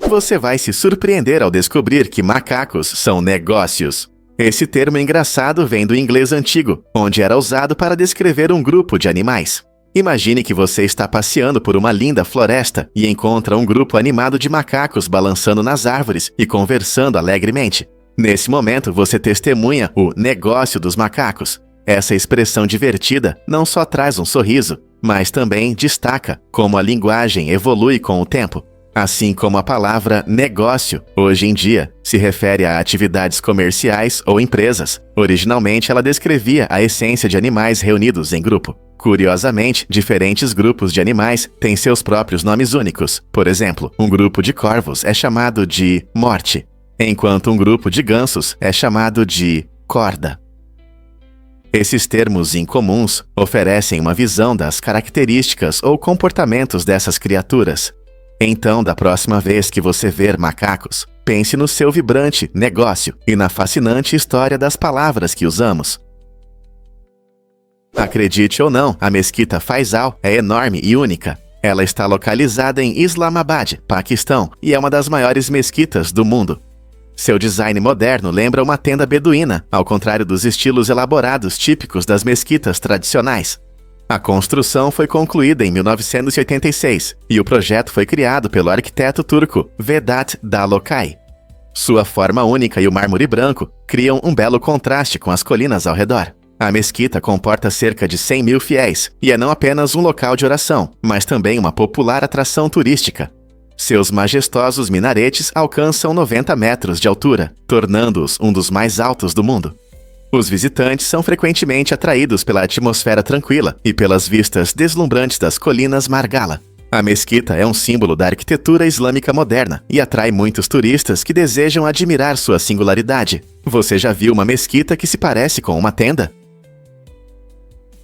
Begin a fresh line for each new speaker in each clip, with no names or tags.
Você vai se surpreender ao descobrir que macacos são negócios. Esse termo engraçado vem do inglês antigo, onde era usado para descrever um grupo de animais. Imagine que você está passeando por uma linda floresta e encontra um grupo animado de macacos balançando nas árvores e conversando alegremente. Nesse momento, você testemunha o negócio dos macacos. Essa expressão divertida não só traz um sorriso, mas também destaca como a linguagem evolui com o tempo. Assim como a palavra negócio, hoje em dia, se refere a atividades comerciais ou empresas. Originalmente, ela descrevia a essência de animais reunidos em grupo. Curiosamente, diferentes grupos de animais têm seus próprios nomes únicos. Por exemplo, um grupo de corvos é chamado de morte, enquanto um grupo de gansos é chamado de corda. Esses termos incomuns oferecem uma visão das características ou comportamentos dessas criaturas. Então, da próxima vez que você ver macacos, pense no seu vibrante negócio e na fascinante história das palavras que usamos. Acredite ou não, a Mesquita Faisal é enorme e única. Ela está localizada em Islamabad, Paquistão, e é uma das maiores mesquitas do mundo. Seu design moderno lembra uma tenda beduína, ao contrário dos estilos elaborados típicos das mesquitas tradicionais. A construção foi concluída em 1986 e o projeto foi criado pelo arquiteto turco Vedat Dalokay. Sua forma única e o mármore branco criam um belo contraste com as colinas ao redor. A mesquita comporta cerca de 100 mil fiéis e é não apenas um local de oração, mas também uma popular atração turística. Seus majestosos minaretes alcançam 90 metros de altura, tornando-os um dos mais altos do mundo. Os visitantes são frequentemente atraídos pela atmosfera tranquila e pelas vistas deslumbrantes das colinas Margala. A mesquita é um símbolo da arquitetura islâmica moderna e atrai muitos turistas que desejam admirar sua singularidade. Você já viu uma mesquita que se parece com uma tenda?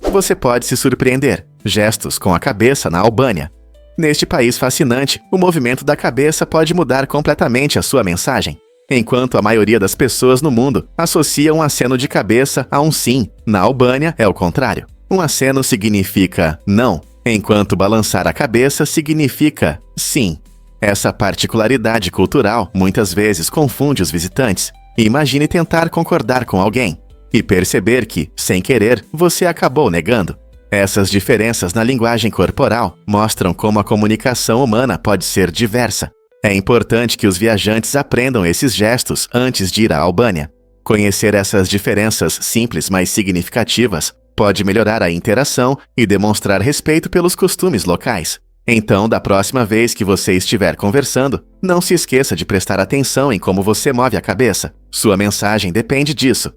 Você pode se surpreender. Gestos com a cabeça na Albânia. Neste país fascinante, o movimento da cabeça pode mudar completamente a sua mensagem. Enquanto a maioria das pessoas no mundo associa um aceno de cabeça a um sim, na Albânia é o contrário. Um aceno significa não, enquanto balançar a cabeça significa sim. Essa particularidade cultural muitas vezes confunde os visitantes. Imagine tentar concordar com alguém e perceber que, sem querer, você acabou negando. Essas diferenças na linguagem corporal mostram como a comunicação humana pode ser diversa. É importante que os viajantes aprendam esses gestos antes de ir à Albânia. Conhecer essas diferenças simples, mas significativas, pode melhorar a interação e demonstrar respeito pelos costumes locais. Então, da próxima vez que você estiver conversando, não se esqueça de prestar atenção em como você move a cabeça. Sua mensagem depende disso.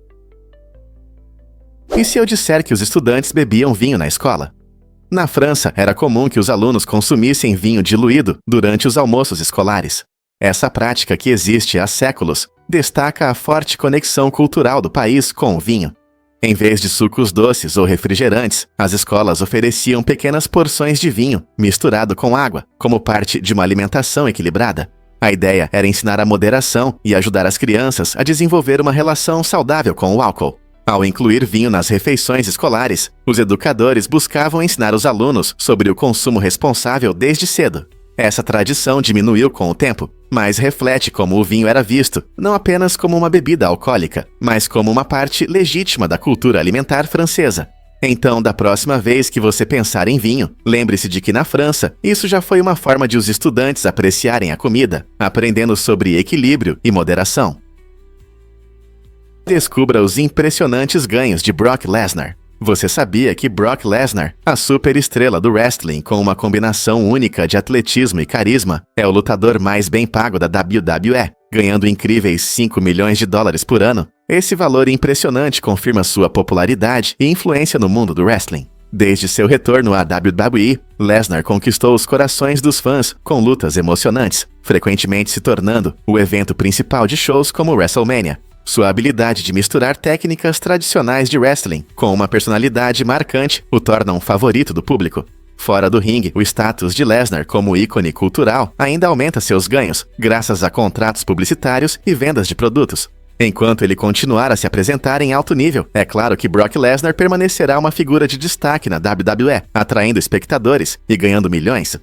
E se eu disser que os estudantes bebiam vinho na escola? Na França, era comum que os alunos consumissem vinho diluído durante os almoços escolares. Essa prática, que existe há séculos, destaca a forte conexão cultural do país com o vinho. Em vez de sucos doces ou refrigerantes, as escolas ofereciam pequenas porções de vinho, misturado com água, como parte de uma alimentação equilibrada. A ideia era ensinar a moderação e ajudar as crianças a desenvolver uma relação saudável com o álcool. Ao incluir vinho nas refeições escolares, os educadores buscavam ensinar os alunos sobre o consumo responsável desde cedo. Essa tradição diminuiu com o tempo, mas reflete como o vinho era visto, não apenas como uma bebida alcoólica, mas como uma parte legítima da cultura alimentar francesa. Então, da próxima vez que você pensar em vinho, lembre-se de que na França, isso já foi uma forma de os estudantes apreciarem a comida, aprendendo sobre equilíbrio e moderação. Descubra os impressionantes ganhos de Brock Lesnar. Você sabia que Brock Lesnar, a superestrela do wrestling com uma combinação única de atletismo e carisma, é o lutador mais bem pago da WWE, ganhando incríveis $5 milhões por ano? Esse valor impressionante confirma sua popularidade e influência no mundo do wrestling. Desde seu retorno à WWE, Lesnar conquistou os corações dos fãs com lutas emocionantes, frequentemente se tornando o evento principal de shows como WrestleMania. Sua habilidade de misturar técnicas tradicionais de wrestling com uma personalidade marcante o torna um favorito do público. Fora do ringue, o status de Lesnar como ícone cultural ainda aumenta seus ganhos, graças a contratos publicitários e vendas de produtos. Enquanto ele continuar a se apresentar em alto nível, é claro que Brock Lesnar permanecerá uma figura de destaque na WWE, atraindo espectadores e ganhando milhões.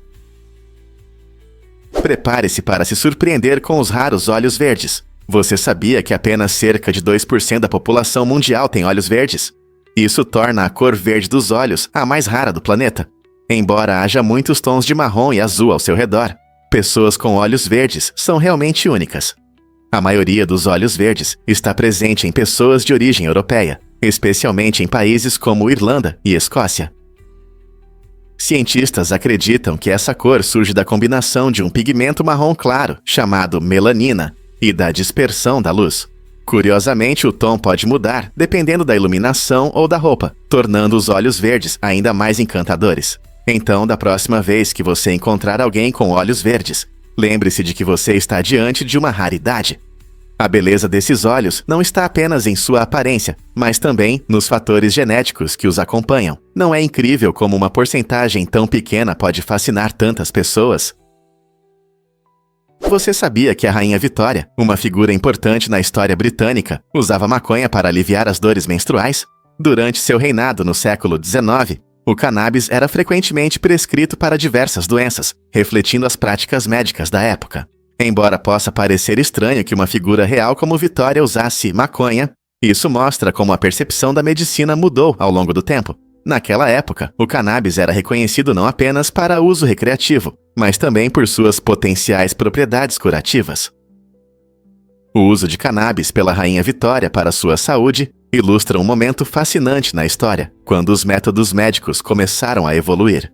Prepare-se para se surpreender com os raros olhos verdes. Você sabia que apenas cerca de 2% da população mundial tem olhos verdes? Isso torna a cor verde dos olhos a mais rara do planeta. Embora haja muitos tons de marrom e azul ao seu redor, pessoas com olhos verdes são realmente únicas. A maioria dos olhos verdes está presente em pessoas de origem europeia, especialmente em países como Irlanda e Escócia. Cientistas acreditam que essa cor surge da combinação de um pigmento marrom claro, chamado melanina, e da dispersão da luz. Curiosamente, o tom pode mudar dependendo da iluminação ou da roupa, tornando os olhos verdes ainda mais encantadores. Então, da próxima vez que você encontrar alguém com olhos verdes, lembre-se de que você está diante de uma raridade. A beleza desses olhos não está apenas em sua aparência, mas também nos fatores genéticos que os acompanham. Não é incrível como uma porcentagem tão pequena pode fascinar tantas pessoas? Você sabia que a Rainha Vitória, uma figura importante na história britânica, usava maconha para aliviar as dores menstruais? Durante seu reinado no século XIX, o cannabis era frequentemente prescrito para diversas doenças, refletindo as práticas médicas da época. Embora possa parecer estranho que uma figura real como Vitória usasse maconha, isso mostra como a percepção da medicina mudou ao longo do tempo. Naquela época, o cannabis era reconhecido não apenas para uso recreativo, mas também por suas potenciais propriedades curativas. O uso de cannabis pela Rainha Vitória para sua saúde ilustra um momento fascinante na história, quando os métodos médicos começaram a evoluir.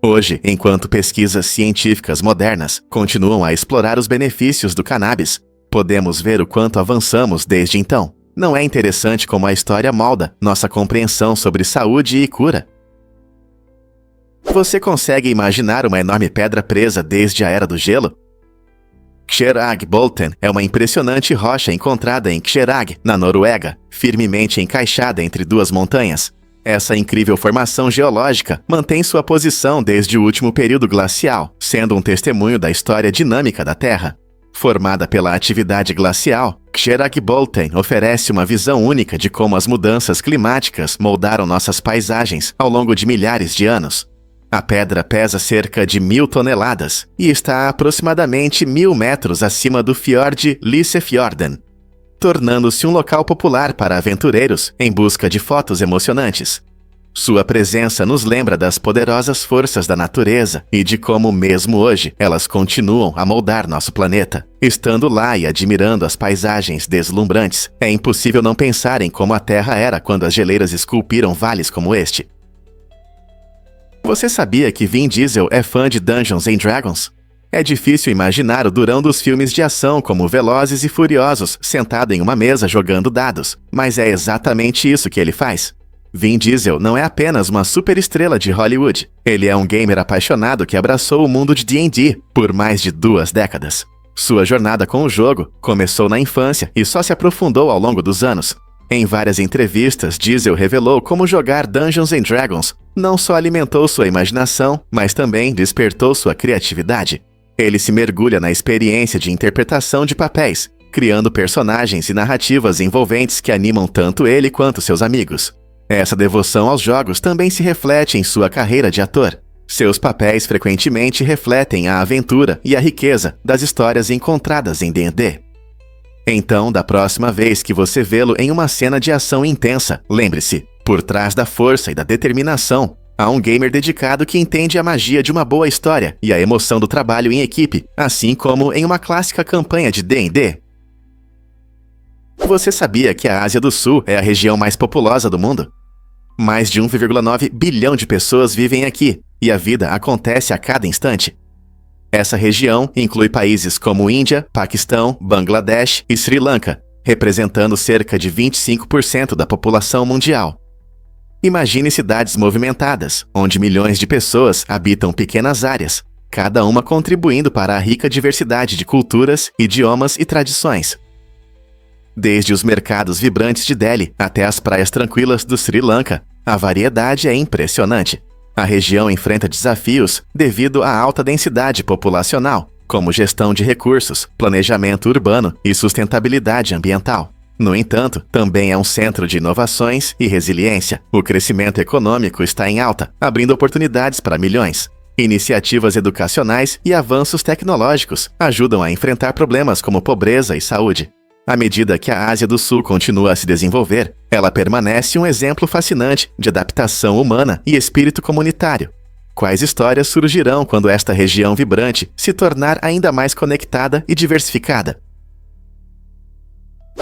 Hoje, enquanto pesquisas científicas modernas continuam a explorar os benefícios do cannabis, podemos ver o quanto avançamos desde então. Não é interessante como a história molda nossa compreensão sobre saúde e cura? Você consegue imaginar uma enorme pedra presa desde a Era do Gelo? Kjerag-Bolten é uma impressionante rocha encontrada em Kjerag, na Noruega, firmemente encaixada entre duas montanhas. Essa incrível formação geológica mantém sua posição desde o último período glacial, sendo um testemunho da história dinâmica da Terra. Formada pela atividade glacial, Kjerag-Bolten oferece uma visão única de como as mudanças climáticas moldaram nossas paisagens ao longo de milhares de anos. A pedra pesa cerca de 1.000 toneladas e está a aproximadamente 1.000 metros acima do fiord Lysefjorden, tornando-se um local popular para aventureiros em busca de fotos emocionantes. Sua presença nos lembra das poderosas forças da natureza e de como, mesmo hoje, elas continuam a moldar nosso planeta. Estando lá e admirando as paisagens deslumbrantes, é impossível não pensar em como a Terra era quando as geleiras esculpiram vales como este. Você sabia que Vin Diesel é fã de Dungeons & Dragons? É difícil imaginar o durão dos filmes de ação como Velozes e Furiosos sentado em uma mesa jogando dados, mas é exatamente isso que ele faz. Vin Diesel não é apenas uma superestrela de Hollywood, ele é um gamer apaixonado que abraçou o mundo de D&D por mais de 2 décadas. Sua jornada com o jogo começou na infância e só se aprofundou ao longo dos anos. Em várias entrevistas, Diesel revelou como jogar Dungeons & Dragons não só alimentou sua imaginação, mas também despertou sua criatividade. Ele se mergulha na experiência de interpretação de papéis, criando personagens e narrativas envolventes que animam tanto ele quanto seus amigos. Essa devoção aos jogos também se reflete em sua carreira de ator. Seus papéis frequentemente refletem a aventura e a riqueza das histórias encontradas em D&D. Então, da próxima vez que você vê-lo em uma cena de ação intensa, lembre-se, por trás da força e da determinação, há um gamer dedicado que entende a magia de uma boa história e a emoção do trabalho em equipe, assim como em uma clássica campanha de D&D. Você sabia que a Ásia do Sul é a região mais populosa do mundo? Mais de 1,9 bilhão de pessoas vivem aqui, e a vida acontece a cada instante. Essa região inclui países como Índia, Paquistão, Bangladesh e Sri Lanka, representando cerca de 25% da população mundial. Imagine cidades movimentadas, onde milhões de pessoas habitam pequenas áreas, cada uma contribuindo para a rica diversidade de culturas, idiomas e tradições. Desde os mercados vibrantes de Delhi até as praias tranquilas do Sri Lanka, a variedade é impressionante. A região enfrenta desafios devido à alta densidade populacional, como gestão de recursos, planejamento urbano e sustentabilidade ambiental. No entanto, também é um centro de inovações e resiliência. O crescimento econômico está em alta, abrindo oportunidades para milhões. Iniciativas educacionais e avanços tecnológicos ajudam a enfrentar problemas como pobreza e saúde. À medida que a Ásia do Sul continua a se desenvolver, ela permanece um exemplo fascinante de adaptação humana e espírito comunitário. Quais histórias surgirão quando esta região vibrante se tornar ainda mais conectada e diversificada?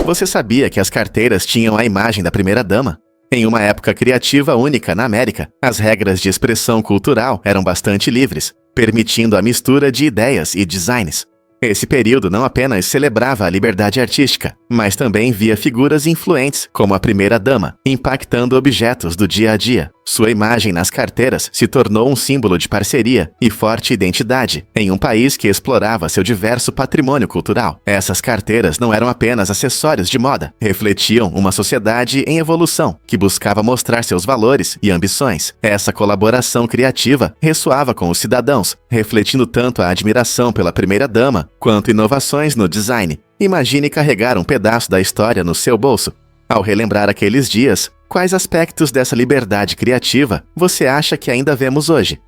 Você sabia que as carteiras tinham a imagem da primeira-dama? Em uma época criativa única na América, as regras de expressão cultural eram bastante livres, permitindo a mistura de ideias e designs. Esse período não apenas celebrava a liberdade artística, mas também via figuras influentes, como a primeira-dama, impactando objetos do dia a dia. Sua imagem nas carteiras se tornou um símbolo de parceria e forte identidade em um país que explorava seu diverso patrimônio cultural. Essas carteiras não eram apenas acessórios de moda, refletiam uma sociedade em evolução que buscava mostrar seus valores e ambições. Essa colaboração criativa ressoava com os cidadãos, refletindo tanto a admiração pela primeira-dama quanto inovações no design. Imagine carregar um pedaço da história no seu bolso. Ao relembrar aqueles dias, quais aspectos dessa liberdade criativa você acha que ainda vemos hoje?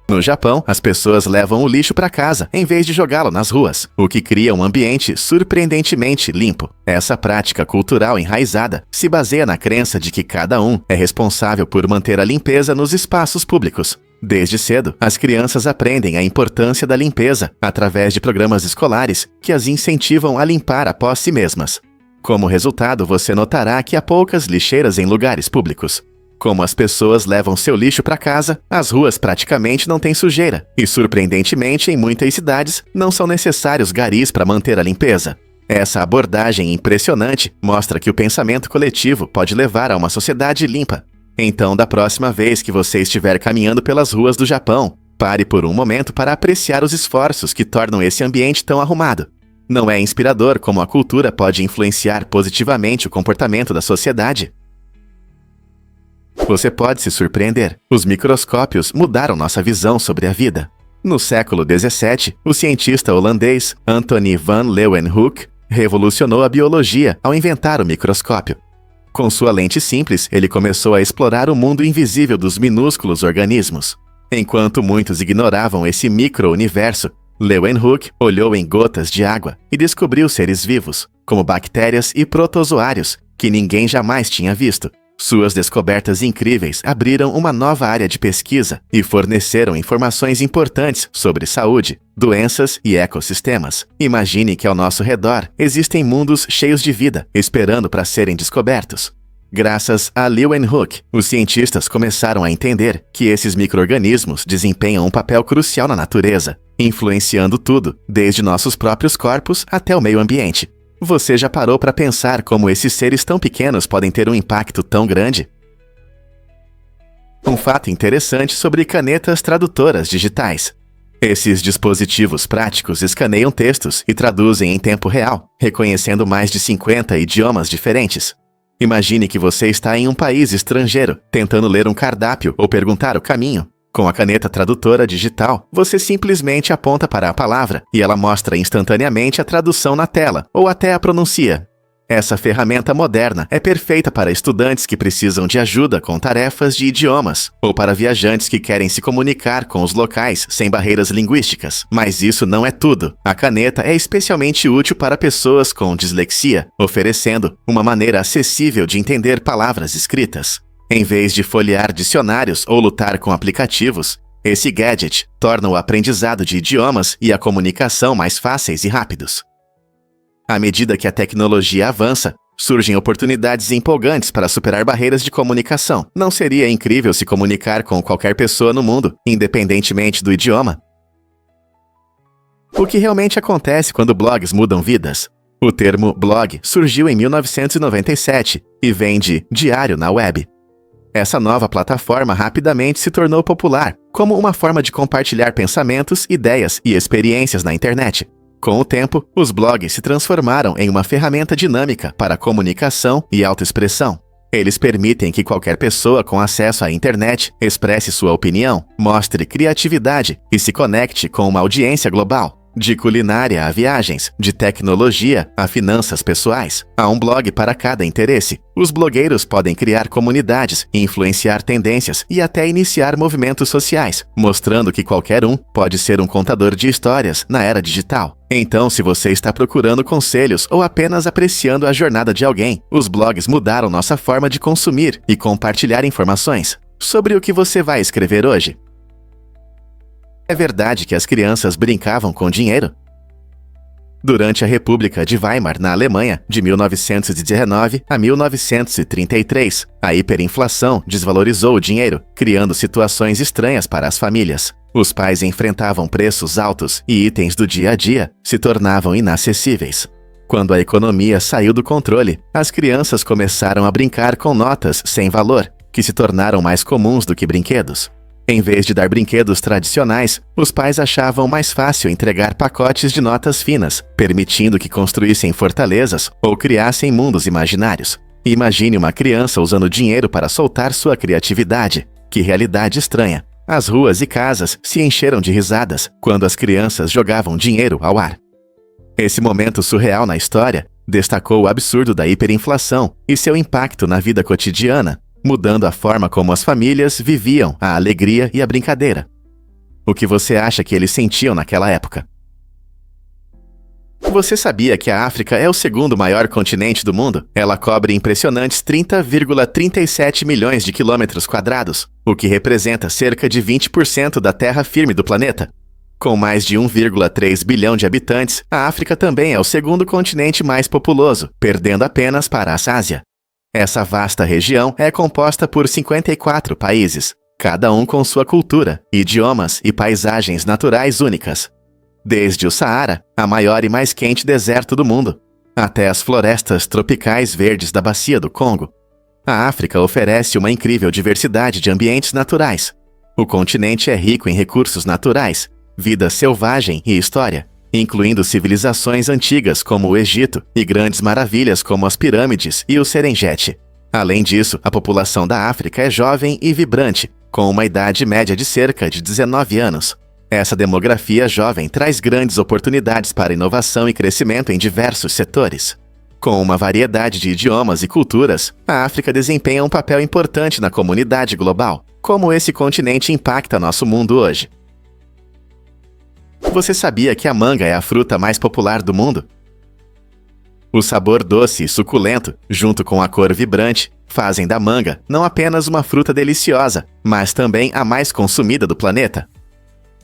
No Japão, as pessoas levam o lixo para casa em vez de jogá-lo nas ruas, o que cria um ambiente surpreendentemente limpo. Essa prática cultural enraizada se baseia na crença de que cada um é responsável por manter a limpeza nos espaços públicos. Desde cedo, as crianças aprendem a importância da limpeza através de programas escolares que as incentivam a limpar após si mesmas. Como resultado, você notará que há poucas lixeiras em lugares públicos. Como as pessoas levam seu lixo para casa, as ruas praticamente não têm sujeira. E, surpreendentemente, em muitas cidades, não são necessários garis para manter a limpeza. Essa abordagem impressionante mostra que o pensamento coletivo pode levar a uma sociedade limpa. Então, da próxima vez que você estiver caminhando pelas ruas do Japão, pare por um momento para apreciar os esforços que tornam esse ambiente tão arrumado. Não é inspirador como a cultura pode influenciar positivamente o comportamento da sociedade? Você pode se surpreender. Os microscópios mudaram nossa visão sobre a vida. No século XVII, o cientista holandês Anthony van Leeuwenhoek revolucionou a biologia ao inventar o microscópio. Com sua lente simples, ele começou a explorar o mundo invisível dos minúsculos organismos. Enquanto muitos ignoravam esse micro-universo, Leeuwenhoek olhou em gotas de água e descobriu seres vivos, como bactérias e protozoários, que ninguém jamais tinha visto. Suas descobertas incríveis abriram uma nova área de pesquisa e forneceram informações importantes sobre saúde, doenças e ecossistemas. Imagine que ao nosso redor existem mundos cheios de vida, esperando para serem descobertos. Graças a Leeuwenhoek, os cientistas começaram a entender que esses micro-organismos desempenham um papel crucial na natureza, influenciando tudo, desde nossos próprios corpos até o meio ambiente. Você já parou para pensar como esses seres tão pequenos podem ter um impacto tão grande? Um fato interessante sobre canetas tradutoras digitais. Esses dispositivos práticos escaneiam textos e traduzem em tempo real, reconhecendo mais de 50 idiomas diferentes. Imagine que você está em um país estrangeiro, tentando ler um cardápio ou perguntar o caminho. Com a caneta tradutora digital, você simplesmente aponta para a palavra e ela mostra instantaneamente a tradução na tela, ou até a pronuncia. Essa ferramenta moderna é perfeita para estudantes que precisam de ajuda com tarefas de idiomas, ou para viajantes que querem se comunicar com os locais sem barreiras linguísticas. Mas isso não é tudo. A caneta é especialmente útil para pessoas com dislexia, oferecendo uma maneira acessível de entender palavras escritas. Em vez de folhear dicionários ou lutar com aplicativos, esse gadget torna o aprendizado de idiomas e a comunicação mais fáceis e rápidos. À medida que a tecnologia avança, surgem oportunidades empolgantes para superar barreiras de comunicação. Não seria incrível se comunicar com qualquer pessoa no mundo, independentemente do idioma? O que realmente acontece quando blogs mudam vidas? O termo blog surgiu em 1997 e vem de diário na web. Essa nova plataforma rapidamente se tornou popular, como uma forma de compartilhar pensamentos, ideias e experiências na internet. Com o tempo, os blogs se transformaram em uma ferramenta dinâmica para comunicação e autoexpressão. Eles permitem que qualquer pessoa com acesso à internet expresse sua opinião, mostre criatividade e se conecte com uma audiência global. De culinária a viagens, de tecnologia a finanças pessoais, há um blog para cada interesse. Os blogueiros podem criar comunidades, influenciar tendências e até iniciar movimentos sociais, mostrando que qualquer um pode ser um contador de histórias na era digital. Então, se você está procurando conselhos ou apenas apreciando a jornada de alguém, os blogs mudaram nossa forma de consumir e compartilhar informações. Sobre o que você vai escrever hoje? É verdade que as crianças brincavam com dinheiro? Durante a República de Weimar, na Alemanha, de 1919 a 1933, a hiperinflação desvalorizou o dinheiro, criando situações estranhas para as famílias. Os pais enfrentavam preços altos e itens do dia a dia se tornavam inacessíveis. Quando a economia saiu do controle, as crianças começaram a brincar com notas sem valor, que se tornaram mais comuns do que brinquedos. Em vez de dar brinquedos tradicionais, os pais achavam mais fácil entregar pacotes de notas finas, permitindo que construíssem fortalezas ou criassem mundos imaginários. Imagine uma criança usando dinheiro para soltar sua criatividade. Que realidade estranha! As ruas e casas se encheram de risadas quando as crianças jogavam dinheiro ao ar. Esse momento surreal na história destacou o absurdo da hiperinflação e seu impacto na vida cotidiana, mudando a forma como as famílias viviam a alegria e a brincadeira. O que você acha que eles sentiam naquela época? Você sabia que a África é o segundo maior continente do mundo? Ela cobre impressionantes 30,37 milhões de quilômetros quadrados, o que representa cerca de 20% da terra firme do planeta. Com mais de 1,3 bilhão de habitantes, a África também é o segundo continente mais populoso, perdendo apenas para a Ásia. Essa vasta região é composta por 54 países, cada um com sua cultura, idiomas e paisagens naturais únicas. Desde o Saara, a maior e mais quente deserto do mundo, até as florestas tropicais verdes da Bacia do Congo. A África oferece uma incrível diversidade de ambientes naturais. O continente é rico em recursos naturais, vida selvagem e história, incluindo civilizações antigas como o Egito e grandes maravilhas como as pirâmides e o Serengeti. Além disso, a população da África é jovem e vibrante, com uma idade média de cerca de 19 anos. Essa demografia jovem traz grandes oportunidades para inovação e crescimento em diversos setores. Com uma variedade de idiomas e culturas, a África desempenha um papel importante na comunidade global. Como esse continente impacta nosso mundo hoje? Você sabia que a manga é a fruta mais popular do mundo? O sabor doce e suculento, junto com a cor vibrante, fazem da manga não apenas uma fruta deliciosa, mas também a mais consumida do planeta.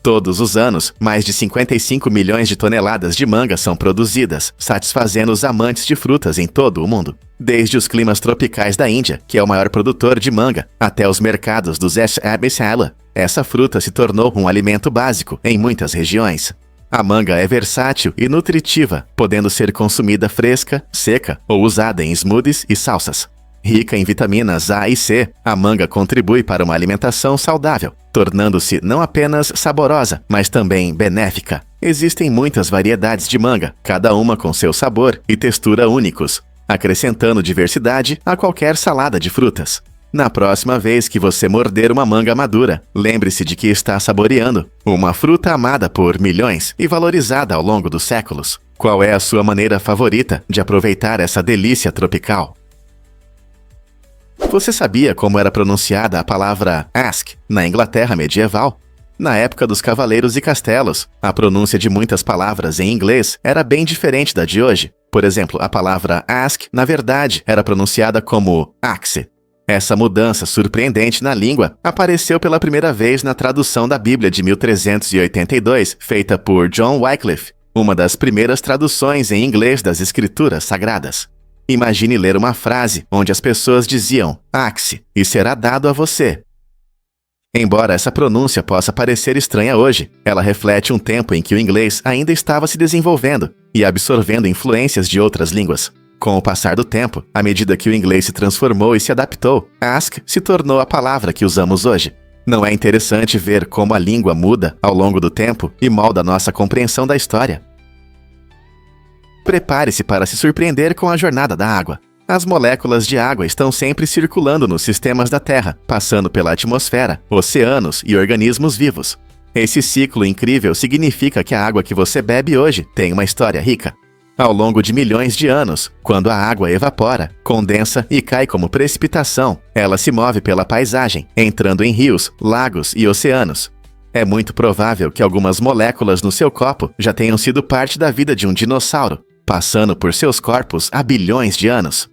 Todos os anos, mais de 55 milhões de toneladas de manga são produzidas, satisfazendo os amantes de frutas em todo o mundo. Desde os climas tropicais da Índia, que é o maior produtor de manga, até os mercados dos Abisala, essa fruta se tornou um alimento básico em muitas regiões. A manga é versátil e nutritiva, podendo ser consumida fresca, seca ou usada em smoothies e salsas. Rica em vitaminas A e C, a manga contribui para uma alimentação saudável, tornando-se não apenas saborosa, mas também benéfica. Existem muitas variedades de manga, cada uma com seu sabor e textura únicos, acrescentando diversidade a qualquer salada de frutas. Na próxima vez que você morder uma manga madura, lembre-se de que está saboreando uma fruta amada por milhões e valorizada ao longo dos séculos. Qual é a sua maneira favorita de aproveitar essa delícia tropical? Você sabia como era pronunciada a palavra ask na Inglaterra medieval? Na época dos cavaleiros e castelos, a pronúncia de muitas palavras em inglês era bem diferente da de hoje. Por exemplo, a palavra ask, na verdade, era pronunciada como axe. Essa mudança surpreendente na língua apareceu pela primeira vez na tradução da Bíblia de 1382, feita por John Wycliffe, uma das primeiras traduções em inglês das Escrituras Sagradas. Imagine ler uma frase onde as pessoas diziam axe e será dado a você. Embora essa pronúncia possa parecer estranha hoje, ela reflete um tempo em que o inglês ainda estava se desenvolvendo e absorvendo influências de outras línguas. Com o passar do tempo, à medida que o inglês se transformou e se adaptou, ask se tornou a palavra que usamos hoje. Não é interessante ver como a língua muda ao longo do tempo e molda nossa compreensão da história? Prepare-se para se surpreender com a jornada da água. As moléculas de água estão sempre circulando nos sistemas da Terra, passando pela atmosfera, oceanos e organismos vivos. Esse ciclo incrível significa que a água que você bebe hoje tem uma história rica. Ao longo de milhões de anos, quando a água evapora, condensa e cai como precipitação, ela se move pela paisagem, entrando em rios, lagos e oceanos. É muito provável que algumas moléculas no seu copo já tenham sido parte da vida de um dinossauro, passando por seus corpos há bilhões de anos.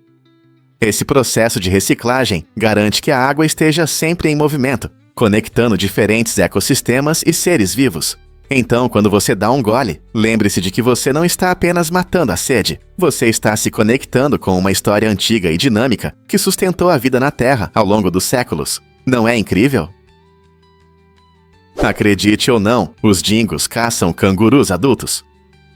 Esse processo de reciclagem garante que a água esteja sempre em movimento, conectando diferentes ecossistemas e seres vivos. Então, quando você dá um gole, lembre-se de que você não está apenas matando a sede, você está se conectando com uma história antiga e dinâmica que sustentou a vida na Terra ao longo dos séculos. Não é incrível? Acredite ou não, os dingos caçam cangurus adultos.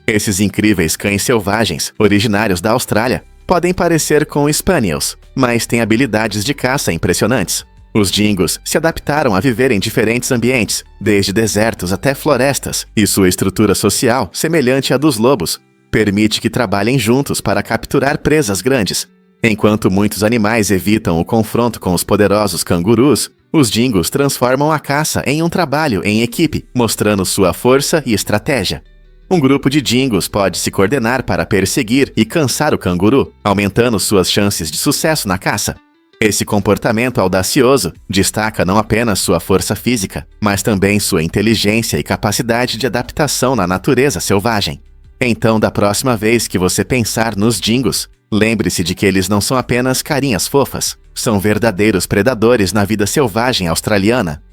Esses incríveis cães selvagens, originários da Austrália, podem parecer com spaniels, mas têm habilidades de caça impressionantes. Os dingos se adaptaram a viver em diferentes ambientes, desde desertos até florestas, e sua estrutura social, semelhante à dos lobos, permite que trabalhem juntos para capturar presas grandes. Enquanto muitos animais evitam o confronto com os poderosos cangurus, os dingos transformam a caça em um trabalho em equipe, mostrando sua força e estratégia. Um grupo de dingos pode se coordenar para perseguir e caçar o canguru, aumentando suas chances de sucesso na caça. Esse comportamento audacioso destaca não apenas sua força física, mas também sua inteligência e capacidade de adaptação na natureza selvagem. Então, da próxima vez que você pensar nos dingos, lembre-se de que eles não são apenas carinhas fofas, são verdadeiros predadores na vida selvagem australiana.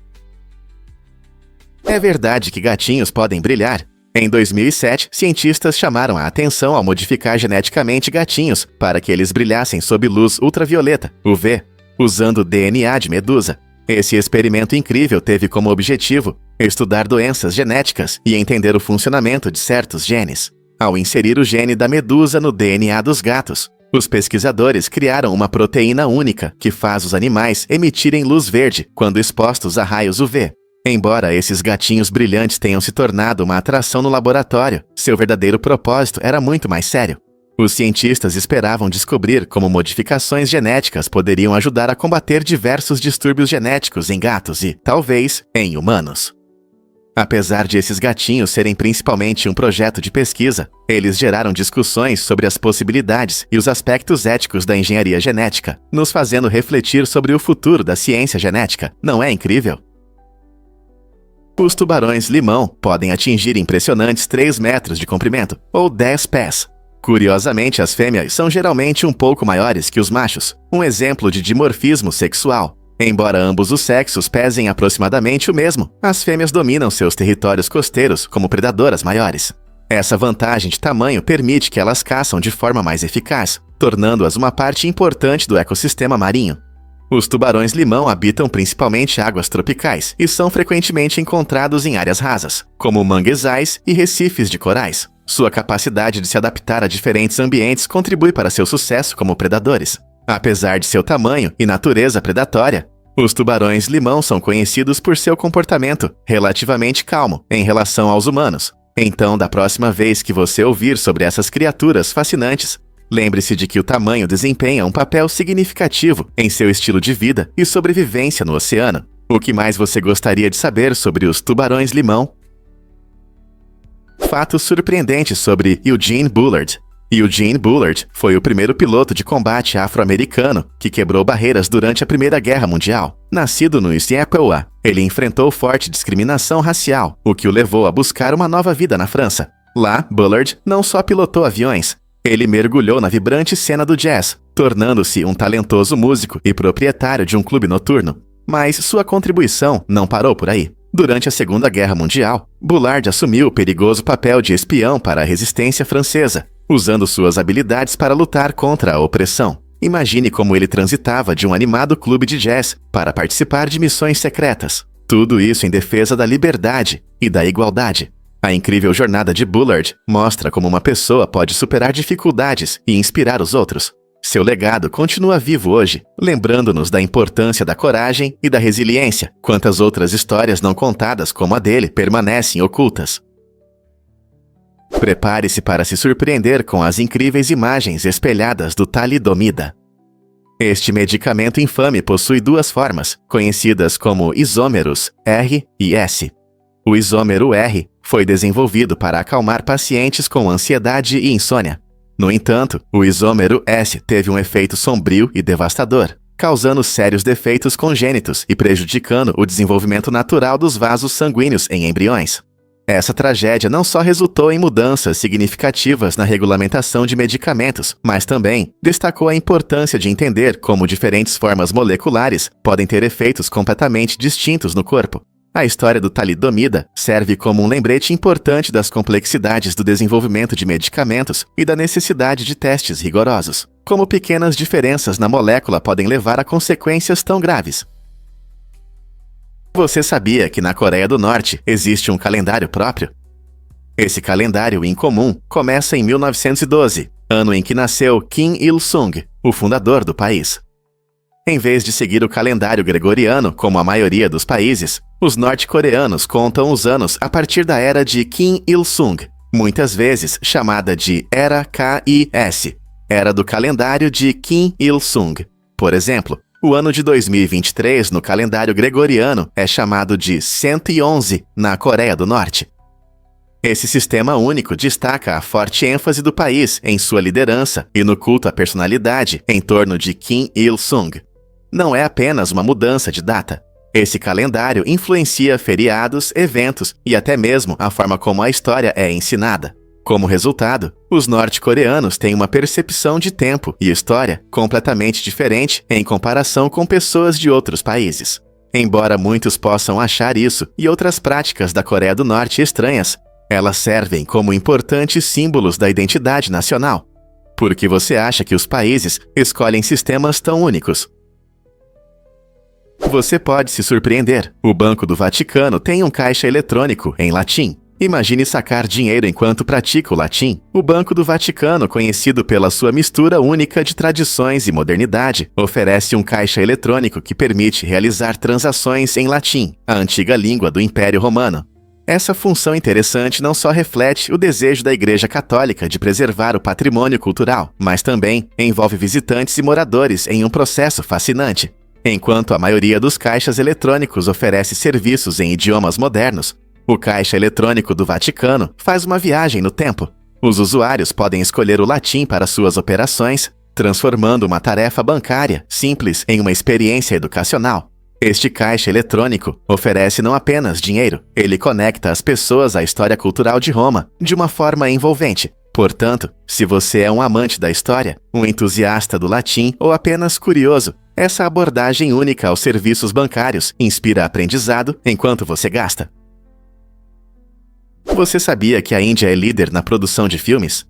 É verdade que gatinhos podem brilhar. Em 2007, cientistas chamaram a atenção ao modificar geneticamente gatinhos para que eles brilhassem sob luz ultravioleta, UV, usando DNA de medusa. Esse experimento incrível teve como objetivo estudar doenças genéticas e entender o funcionamento de certos genes. Ao inserir o gene da medusa no DNA dos gatos, os pesquisadores criaram uma proteína única que faz os animais emitirem luz verde quando expostos a raios UV. Embora esses gatinhos brilhantes tenham se tornado uma atração no laboratório, seu verdadeiro propósito era muito mais sério. Os cientistas esperavam descobrir como modificações genéticas poderiam ajudar a combater diversos distúrbios genéticos em gatos e, talvez, em humanos. Apesar de esses gatinhos serem principalmente um projeto de pesquisa, eles geraram discussões sobre as possibilidades e os aspectos éticos da engenharia genética, nos fazendo refletir sobre o futuro da ciência genética. Não é incrível? Os tubarões-limão podem atingir impressionantes 3 metros de comprimento, ou 10 pés. Curiosamente, as fêmeas são geralmente um pouco maiores que os machos, um exemplo de dimorfismo sexual. Embora ambos os sexos pesem aproximadamente o mesmo, as fêmeas dominam seus territórios costeiros como predadoras maiores. Essa vantagem de tamanho permite que elas caçam de forma mais eficaz, tornando-as uma parte importante do ecossistema marinho. Os tubarões-limão habitam principalmente águas tropicais e são frequentemente encontrados em áreas rasas, como manguezais e recifes de corais. Sua capacidade de se adaptar a diferentes ambientes contribui para seu sucesso como predadores. Apesar de seu tamanho e natureza predatória, os tubarões-limão são conhecidos por seu comportamento relativamente calmo em relação aos humanos. Então, da próxima vez que você ouvir sobre essas criaturas fascinantes, lembre-se de que o tamanho desempenha um papel significativo em seu estilo de vida e sobrevivência no oceano. O que mais você gostaria de saber sobre os tubarões-limão? Fatos surpreendentes sobre Eugene Bullard. Eugene Bullard foi o primeiro piloto de combate afro-americano que quebrou barreiras durante a Primeira Guerra Mundial. Nascido no Iowa, ele enfrentou forte discriminação racial, o que o levou a buscar uma nova vida na França. Lá, Bullard não só pilotou aviões, ele mergulhou na vibrante cena do jazz, tornando-se um talentoso músico e proprietário de um clube noturno. Mas sua contribuição não parou por aí. Durante a Segunda Guerra Mundial, Bullard assumiu o perigoso papel de espião para a resistência francesa, usando suas habilidades para lutar contra a opressão. Imagine como ele transitava de um animado clube de jazz para participar de missões secretas. Tudo isso em defesa da liberdade e da igualdade. A incrível jornada de Bullard mostra como uma pessoa pode superar dificuldades e inspirar os outros. Seu legado continua vivo hoje, lembrando-nos da importância da coragem e da resiliência. Quantas outras histórias não contadas como a dele permanecem ocultas. Prepare-se para se surpreender com as incríveis imagens espelhadas do talidomida. Este medicamento infame possui 2 formas, conhecidas como isômeros R e S. O isômero R foi desenvolvido para acalmar pacientes com ansiedade e insônia. No entanto, o isômero S teve um efeito sombrio e devastador, causando sérios defeitos congênitos e prejudicando o desenvolvimento natural dos vasos sanguíneos em embriões. Essa tragédia não só resultou em mudanças significativas na regulamentação de medicamentos, mas também destacou a importância de entender como diferentes formas moleculares podem ter efeitos completamente distintos no corpo. A história do talidomida serve como um lembrete importante das complexidades do desenvolvimento de medicamentos e da necessidade de testes rigorosos. Como pequenas diferenças na molécula podem levar a consequências tão graves. Você sabia que na Coreia do Norte existe um calendário próprio? Esse calendário incomum começa em 1912, ano em que nasceu Kim Il-sung, o fundador do país. Em vez de seguir o calendário gregoriano, como a maioria dos países, os norte-coreanos contam os anos a partir da era de Kim Il-sung, muitas vezes chamada de Era KIS, Era do calendário de Kim Il-sung. Por exemplo, o ano de 2023 no calendário gregoriano é chamado de 111 na Coreia do Norte. Esse sistema único destaca a forte ênfase do país em sua liderança e no culto à personalidade em torno de Kim Il-sung. Não é apenas uma mudança de data. Esse calendário influencia feriados, eventos e até mesmo a forma como a história é ensinada. Como resultado, os norte-coreanos têm uma percepção de tempo e história completamente diferente em comparação com pessoas de outros países. Embora muitos possam achar isso e outras práticas da Coreia do Norte estranhas, elas servem como importantes símbolos da identidade nacional. Por que você acha que os países escolhem sistemas tão únicos? Você pode se surpreender. O Banco do Vaticano tem um caixa eletrônico em latim. Imagine sacar dinheiro enquanto pratica o latim. O Banco do Vaticano, conhecido pela sua mistura única de tradições e modernidade, oferece um caixa eletrônico que permite realizar transações em latim, a antiga língua do Império Romano. Essa função interessante não só reflete o desejo da Igreja Católica de preservar o patrimônio cultural, mas também envolve visitantes e moradores em um processo fascinante. Enquanto a maioria dos caixas eletrônicos oferece serviços em idiomas modernos, o caixa eletrônico do Vaticano faz uma viagem no tempo. Os usuários podem escolher o latim para suas operações, transformando uma tarefa bancária simples em uma experiência educacional. Este caixa eletrônico oferece não apenas dinheiro, ele conecta as pessoas à história cultural de Roma de uma forma envolvente. Portanto, se você é um amante da história, um entusiasta do latim ou apenas curioso, essa abordagem única aos serviços bancários inspira aprendizado enquanto você gasta. Você sabia que a Índia é líder na produção de filmes?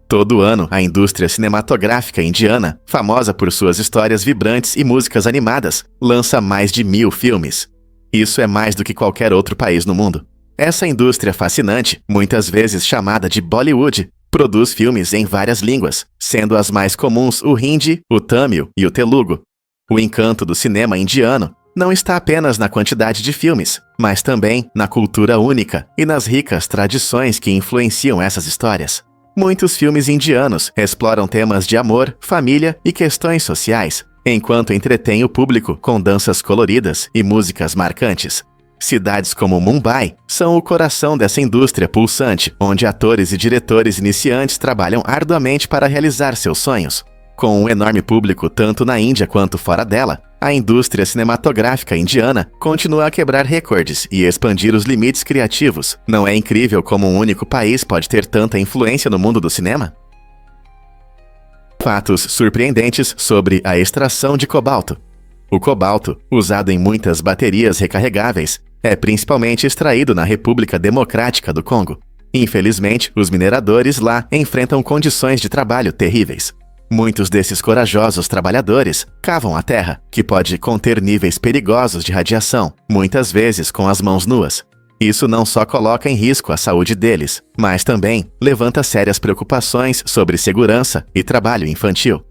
Todo ano, a indústria cinematográfica indiana, famosa por suas histórias vibrantes e músicas animadas, lança mais de 1000 filmes. Isso é mais do que qualquer outro país no mundo. Essa indústria fascinante, muitas vezes chamada de Bollywood, produz filmes em várias línguas, sendo as mais comuns o Hindi, o Tamil e o Telugu. O encanto do cinema indiano não está apenas na quantidade de filmes, mas também na cultura única e nas ricas tradições que influenciam essas histórias. Muitos filmes indianos exploram temas de amor, família e questões sociais, enquanto entretêm o público com danças coloridas e músicas marcantes. Cidades como Mumbai são o coração dessa indústria pulsante, onde atores e diretores iniciantes trabalham arduamente para realizar seus sonhos. Com um enorme público tanto na Índia quanto fora dela, a indústria cinematográfica indiana continua a quebrar recordes e expandir os limites criativos. Não é incrível como um único país pode ter tanta influência no mundo do cinema? Fatos surpreendentes sobre a extração de cobalto. O cobalto, usado em muitas baterias recarregáveis, é principalmente extraído na República Democrática do Congo. Infelizmente, os mineradores lá enfrentam condições de trabalho terríveis. Muitos desses corajosos trabalhadores cavam a terra, que pode conter níveis perigosos de radiação, muitas vezes com as mãos nuas. Isso não só coloca em risco a saúde deles, mas também levanta sérias preocupações sobre segurança e trabalho infantil.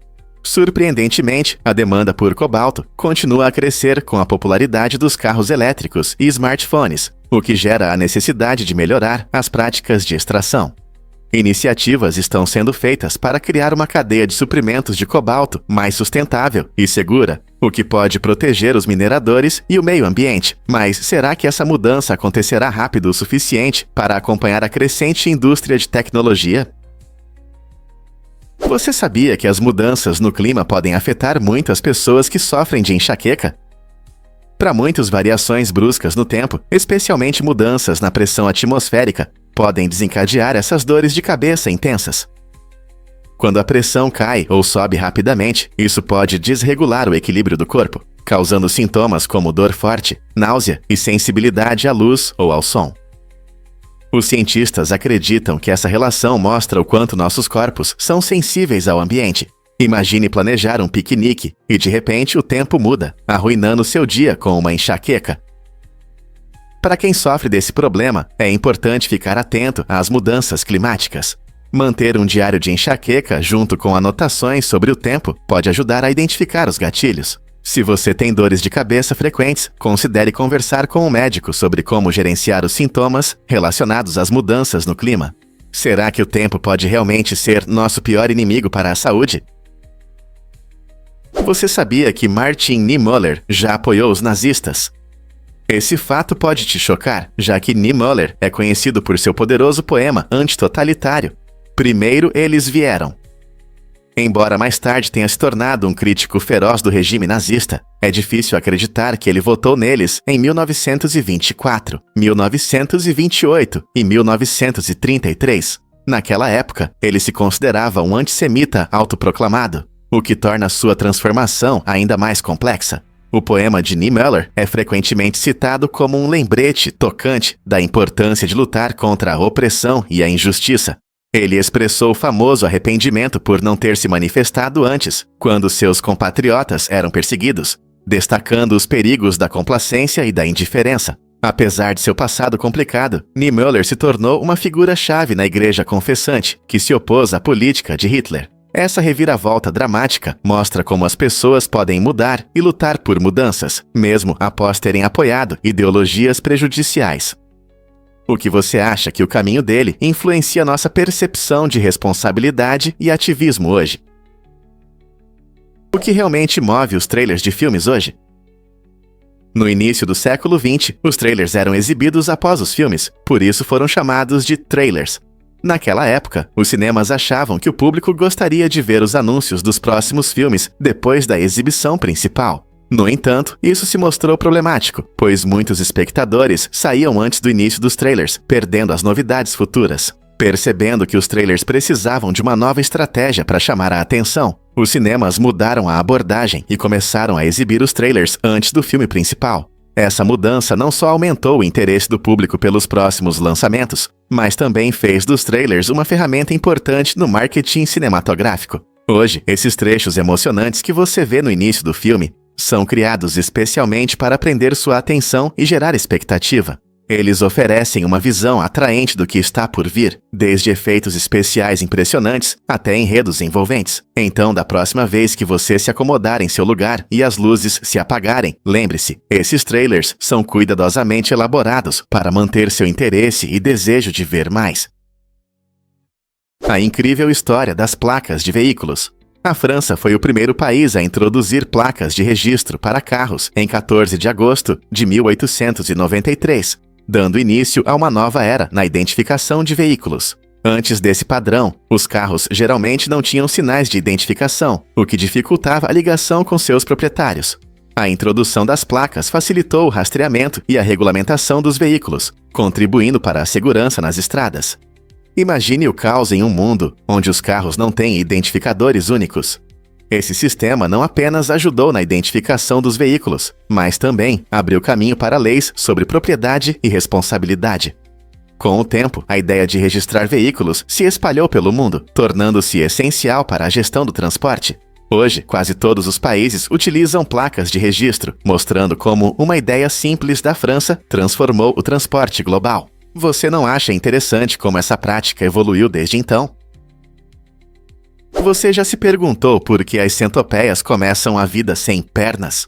Surpreendentemente, a demanda por cobalto continua a crescer com a popularidade dos carros elétricos e smartphones, o que gera a necessidade de melhorar as práticas de extração. Iniciativas estão sendo feitas para criar uma cadeia de suprimentos de cobalto mais sustentável e segura, o que pode proteger os mineradores e o meio ambiente. Mas será que essa mudança acontecerá rápido o suficiente para acompanhar a crescente indústria de tecnologia? Você sabia que as mudanças no clima podem afetar muitas pessoas que sofrem de enxaqueca? Para muitos, variações bruscas no tempo, especialmente mudanças na pressão atmosférica, podem desencadear essas dores de cabeça intensas. Quando a pressão cai ou sobe rapidamente, isso pode desregular o equilíbrio do corpo, causando sintomas como dor forte, náusea e sensibilidade à luz ou ao som. Os cientistas acreditam que essa relação mostra o quanto nossos corpos são sensíveis ao ambiente. Imagine planejar um piquenique e, de repente, o tempo muda, arruinando seu dia com uma enxaqueca. Para quem sofre desse problema, é importante ficar atento às mudanças climáticas. Manter um diário de enxaqueca junto com anotações sobre o tempo pode ajudar a identificar os gatilhos. Se você tem dores de cabeça frequentes, considere conversar com um médico sobre como gerenciar os sintomas relacionados às mudanças no clima. Será que o tempo pode realmente ser nosso pior inimigo para a saúde? Você sabia que Martin Niemöller já apoiou os nazistas? Esse fato pode te chocar, já que Niemöller é conhecido por seu poderoso poema antitotalitário, Primeiro Eles Vieram. Embora mais tarde tenha se tornado um crítico feroz do regime nazista, é difícil acreditar que ele votou neles em 1924, 1928 e 1933. Naquela época, ele se considerava um antissemita autoproclamado, o que torna sua transformação ainda mais complexa. O poema de Niemöller é frequentemente citado como um lembrete tocante da importância de lutar contra a opressão e a injustiça. Ele expressou o famoso arrependimento por não ter se manifestado antes, quando seus compatriotas eram perseguidos, destacando os perigos da complacência e da indiferença. Apesar de seu passado complicado, Niemöller se tornou uma figura-chave na Igreja Confessante, que se opôs à política de Hitler. Essa reviravolta dramática mostra como as pessoas podem mudar e lutar por mudanças, mesmo após terem apoiado ideologias prejudiciais. O que você acha que o caminho dele influencia nossa percepção de responsabilidade e ativismo hoje? O que realmente move os trailers de filmes hoje? No início do século XX, os trailers eram exibidos após os filmes, por isso foram chamados de trailers. Naquela época, os cinemas achavam que o público gostaria de ver os anúncios dos próximos filmes depois da exibição principal. No entanto, isso se mostrou problemático, pois muitos espectadores saíam antes do início dos trailers, perdendo as novidades futuras. Percebendo que os trailers precisavam de uma nova estratégia para chamar a atenção, os cinemas mudaram a abordagem e começaram a exibir os trailers antes do filme principal. Essa mudança não só aumentou o interesse do público pelos próximos lançamentos, mas também fez dos trailers uma ferramenta importante no marketing cinematográfico. Hoje, esses trechos emocionantes que você vê no início do filme são criados especialmente para prender sua atenção e gerar expectativa. Eles oferecem uma visão atraente do que está por vir, desde efeitos especiais impressionantes até enredos envolventes. Então, da próxima vez que você se acomodar em seu lugar e as luzes se apagarem, lembre-se, esses trailers são cuidadosamente elaborados para manter seu interesse e desejo de ver mais. A incrível história das placas de veículos. A França foi o primeiro país a introduzir placas de registro para carros em 14 de agosto de 1893. Dando início a uma nova era na identificação de veículos. Antes desse padrão, os carros geralmente não tinham sinais de identificação, o que dificultava a ligação com seus proprietários. A introdução das placas facilitou o rastreamento e a regulamentação dos veículos, contribuindo para a segurança nas estradas. Imagine o caos em um mundo onde os carros não têm identificadores únicos. Esse sistema não apenas ajudou na identificação dos veículos, mas também abriu caminho para leis sobre propriedade e responsabilidade. Com o tempo, a ideia de registrar veículos se espalhou pelo mundo, tornando-se essencial para a gestão do transporte. Hoje, quase todos os países utilizam placas de registro, mostrando como uma ideia simples da França transformou o transporte global. Você não acha interessante como essa prática evoluiu desde então? Você já se perguntou por que as centopeias começam a vida sem pernas?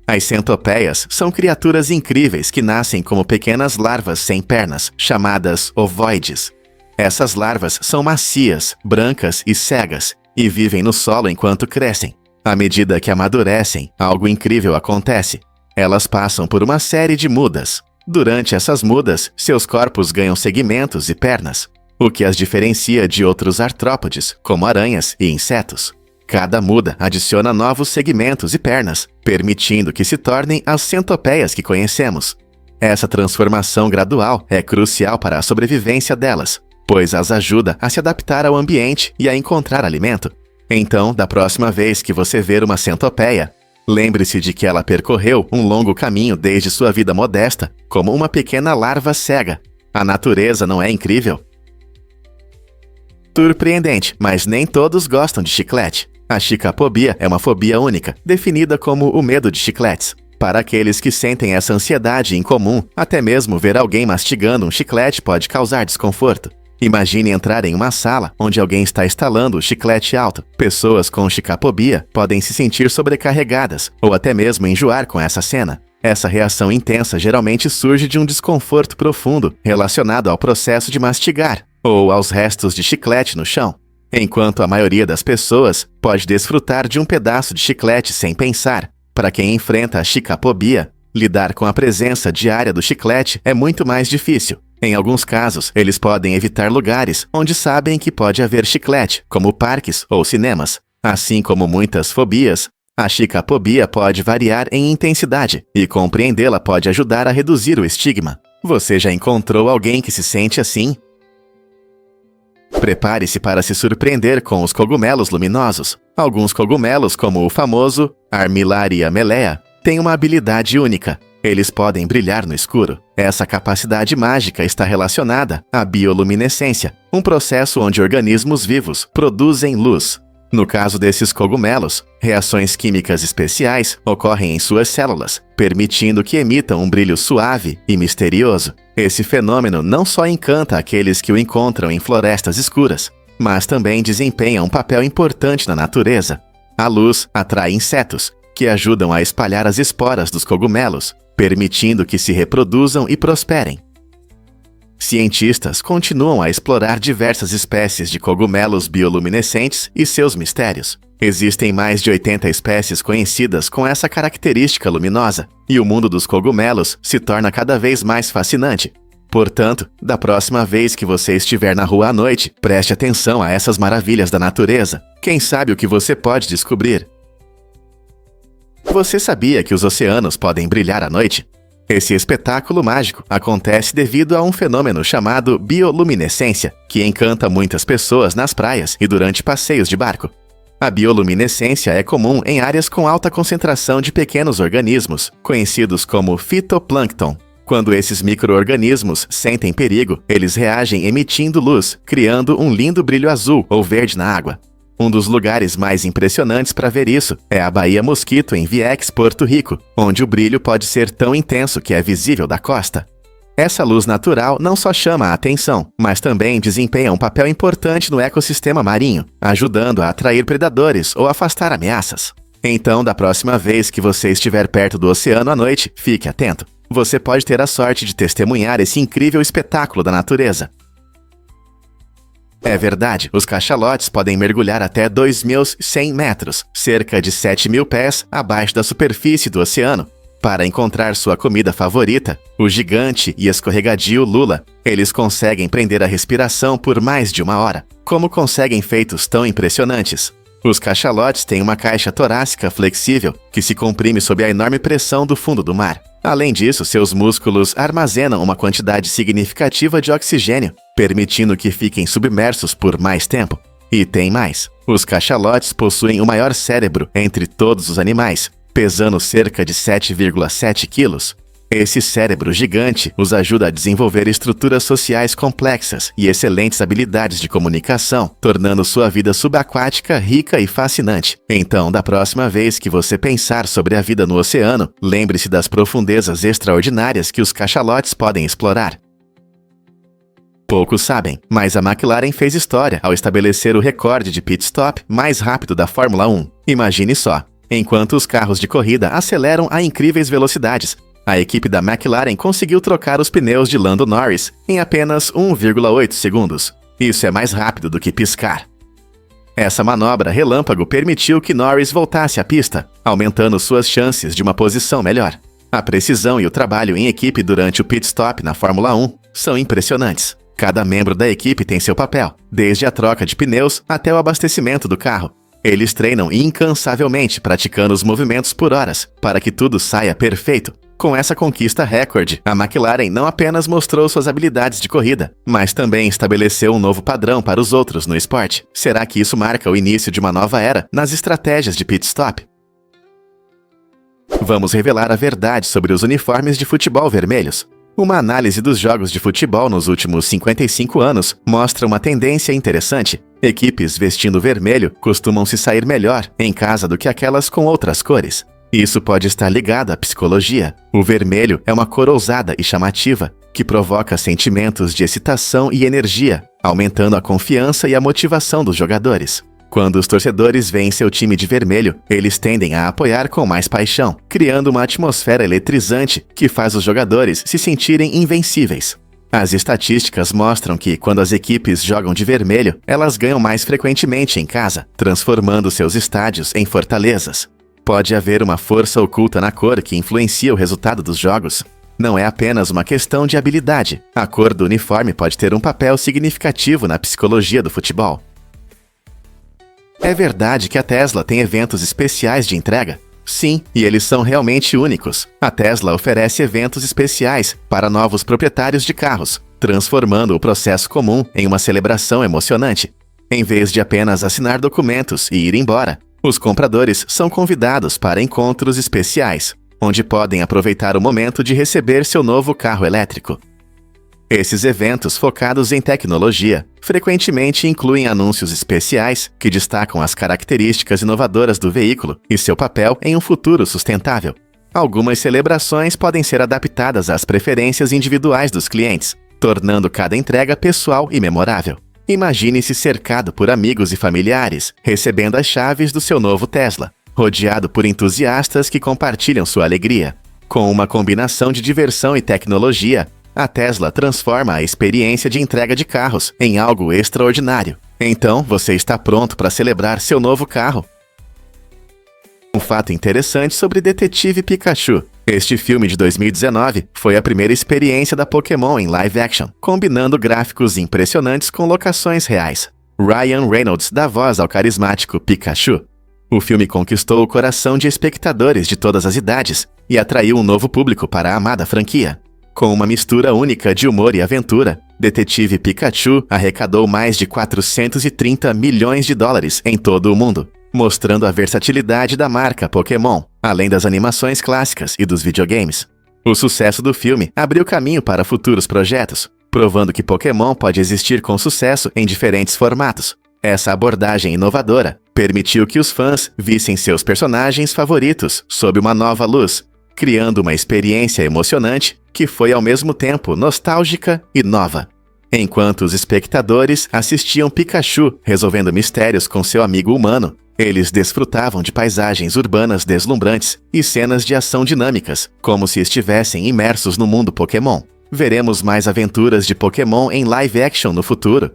As centopeias são criaturas incríveis que nascem como pequenas larvas sem pernas, chamadas ovoides. Essas larvas são macias, brancas e cegas, e vivem no solo enquanto crescem. À medida que amadurecem, algo incrível acontece. Elas passam por uma série de mudas. Durante essas mudas, seus corpos ganham segmentos e pernas, o que as diferencia de outros artrópodes, como aranhas e insetos. Cada muda adiciona novos segmentos e pernas, permitindo que se tornem as centopeias que conhecemos. Essa transformação gradual é crucial para a sobrevivência delas, pois as ajuda a se adaptar ao ambiente e a encontrar alimento. Então, da próxima vez que você ver uma centopeia, lembre-se de que ela percorreu um longo caminho desde sua vida modesta, como uma pequena larva cega. A natureza não é incrível? Surpreendente, mas nem todos gostam de chiclete. A chicapobia é uma fobia única, definida como o medo de chicletes. Para aqueles que sentem essa ansiedade incomum, até mesmo ver alguém mastigando um chiclete pode causar desconforto. Imagine entrar em uma sala onde alguém está estalando o chiclete alto. Pessoas com chicapobia podem se sentir sobrecarregadas ou até mesmo enjoar com essa cena. Essa reação intensa geralmente surge de um desconforto profundo relacionado ao processo de mastigar ou aos restos de chiclete no chão. Enquanto a maioria das pessoas pode desfrutar de um pedaço de chiclete sem pensar, para quem enfrenta a chicapobia, lidar com a presença diária do chiclete é muito mais difícil. Em alguns casos, eles podem evitar lugares onde sabem que pode haver chiclete, como parques ou cinemas. Assim como muitas fobias, a chicapobia pode variar em intensidade, e compreendê-la pode ajudar a reduzir o estigma. Você já encontrou alguém que se sente assim? Prepare-se para se surpreender com os cogumelos luminosos. Alguns cogumelos, como o famoso Armillaria mellea, têm uma habilidade única. Eles podem brilhar no escuro. Essa capacidade mágica está relacionada à bioluminescência, um processo onde organismos vivos produzem luz. No caso desses cogumelos, reações químicas especiais ocorrem em suas células, permitindo que emitam um brilho suave e misterioso. Esse fenômeno não só encanta aqueles que o encontram em florestas escuras, mas também desempenha um papel importante na natureza. A luz atrai insetos, que ajudam a espalhar as esporas dos cogumelos, permitindo que se reproduzam e prosperem. Cientistas continuam a explorar diversas espécies de cogumelos bioluminescentes e seus mistérios. Existem mais de 80 espécies conhecidas com essa característica luminosa, e o mundo dos cogumelos se torna cada vez mais fascinante. Portanto, da próxima vez que você estiver na rua à noite, preste atenção a essas maravilhas da natureza. Quem sabe o que você pode descobrir? Você sabia que os oceanos podem brilhar à noite? Esse espetáculo mágico acontece devido a um fenômeno chamado bioluminescência, que encanta muitas pessoas nas praias e durante passeios de barco. A bioluminescência é comum em áreas com alta concentração de pequenos organismos, conhecidos como fitoplâncton. Quando esses micro-organismos sentem perigo, eles reagem emitindo luz, criando um lindo brilho azul ou verde na água. Um dos lugares mais impressionantes para ver isso é a Baía Mosquito em Vieques, Porto Rico, onde o brilho pode ser tão intenso que é visível da costa. Essa luz natural não só chama a atenção, mas também desempenha um papel importante no ecossistema marinho, ajudando a atrair predadores ou afastar ameaças. Então, da próxima vez que você estiver perto do oceano à noite, fique atento. Você pode ter a sorte de testemunhar esse incrível espetáculo da natureza. É verdade, os cachalotes podem mergulhar até 2.100 metros, cerca de 7.000 pés abaixo da superfície do oceano, para encontrar sua comida favorita, o gigante e escorregadio lula. Eles conseguem prender a respiração por mais de 1 hora. Como conseguem feitos tão impressionantes? Os cachalotes têm uma caixa torácica flexível que se comprime sob a enorme pressão do fundo do mar. Além disso, seus músculos armazenam uma quantidade significativa de oxigênio, permitindo que fiquem submersos por mais tempo. E tem mais. Os cachalotes possuem o maior cérebro entre todos os animais, pesando cerca de 7,7 quilos. Esse cérebro gigante os ajuda a desenvolver estruturas sociais complexas e excelentes habilidades de comunicação, tornando sua vida subaquática rica e fascinante. Então, da próxima vez que você pensar sobre a vida no oceano, lembre-se das profundezas extraordinárias que os cachalotes podem explorar. Poucos sabem, mas a McLaren fez história ao estabelecer o recorde de pit stop mais rápido da Fórmula 1. Imagine só, enquanto os carros de corrida aceleram a incríveis velocidades, a equipe da McLaren conseguiu trocar os pneus de Lando Norris em apenas 1,8 segundos. Isso é mais rápido do que piscar. Essa manobra relâmpago permitiu que Norris voltasse à pista, aumentando suas chances de uma posição melhor. A precisão e o trabalho em equipe durante o pit stop na Fórmula 1 são impressionantes. Cada membro da equipe tem seu papel, desde a troca de pneus até o abastecimento do carro. Eles treinam incansavelmente, praticando os movimentos por horas, para que tudo saia perfeito. Com essa conquista recorde, a McLaren não apenas mostrou suas habilidades de corrida, mas também estabeleceu um novo padrão para os outros no esporte. Será que isso marca o início de uma nova era nas estratégias de pit stop? Vamos revelar a verdade sobre os uniformes de futebol vermelhos. Uma análise dos jogos de futebol nos últimos 55 anos mostra uma tendência interessante. Equipes vestindo vermelho costumam se sair melhor em casa do que aquelas com outras cores. Isso pode estar ligado à psicologia. O vermelho é uma cor ousada e chamativa, que provoca sentimentos de excitação e energia, aumentando a confiança e a motivação dos jogadores. Quando os torcedores veem seu time de vermelho, eles tendem a apoiar com mais paixão, criando uma atmosfera eletrizante que faz os jogadores se sentirem invencíveis. As estatísticas mostram que, quando as equipes jogam de vermelho, elas ganham mais frequentemente em casa, transformando seus estádios em fortalezas. Pode haver uma força oculta na cor que influencia o resultado dos jogos. Não é apenas uma questão de habilidade. A cor do uniforme pode ter um papel significativo na psicologia do futebol. É verdade que a Tesla tem eventos especiais de entrega? Sim, e eles são realmente únicos. A Tesla oferece eventos especiais para novos proprietários de carros, transformando o processo comum em uma celebração emocionante. Em vez de apenas assinar documentos e ir embora, os compradores são convidados para encontros especiais, onde podem aproveitar o momento de receber seu novo carro elétrico. Esses eventos focados em tecnologia frequentemente incluem anúncios especiais que destacam as características inovadoras do veículo e seu papel em um futuro sustentável. Algumas celebrações podem ser adaptadas às preferências individuais dos clientes, tornando cada entrega pessoal e memorável. Imagine-se cercado por amigos e familiares, recebendo as chaves do seu novo Tesla, rodeado por entusiastas que compartilham sua alegria. Com uma combinação de diversão e tecnologia, a Tesla transforma a experiência de entrega de carros em algo extraordinário. Então, você está pronto para celebrar seu novo carro? Um fato interessante sobre Detetive Pikachu. Este filme de 2019 foi a primeira experiência da Pokémon em live action, combinando gráficos impressionantes com locações reais. Ryan Reynolds dá voz ao carismático Pikachu. O filme conquistou o coração de espectadores de todas as idades e atraiu um novo público para a amada franquia. Com uma mistura única de humor e aventura, Detetive Pikachu arrecadou mais de 430 milhões de dólares em todo o mundo, mostrando a versatilidade da marca Pokémon, além das animações clássicas e dos videogames. O sucesso do filme abriu caminho para futuros projetos, provando que Pokémon pode existir com sucesso em diferentes formatos. Essa abordagem inovadora permitiu que os fãs vissem seus personagens favoritos sob uma nova luz, criando uma experiência emocionante que foi ao mesmo tempo nostálgica e nova. Enquanto os espectadores assistiam Pikachu resolvendo mistérios com seu amigo humano, eles desfrutavam de paisagens urbanas deslumbrantes e cenas de ação dinâmicas, como se estivessem imersos no mundo Pokémon. Veremos mais aventuras de Pokémon em live action no futuro.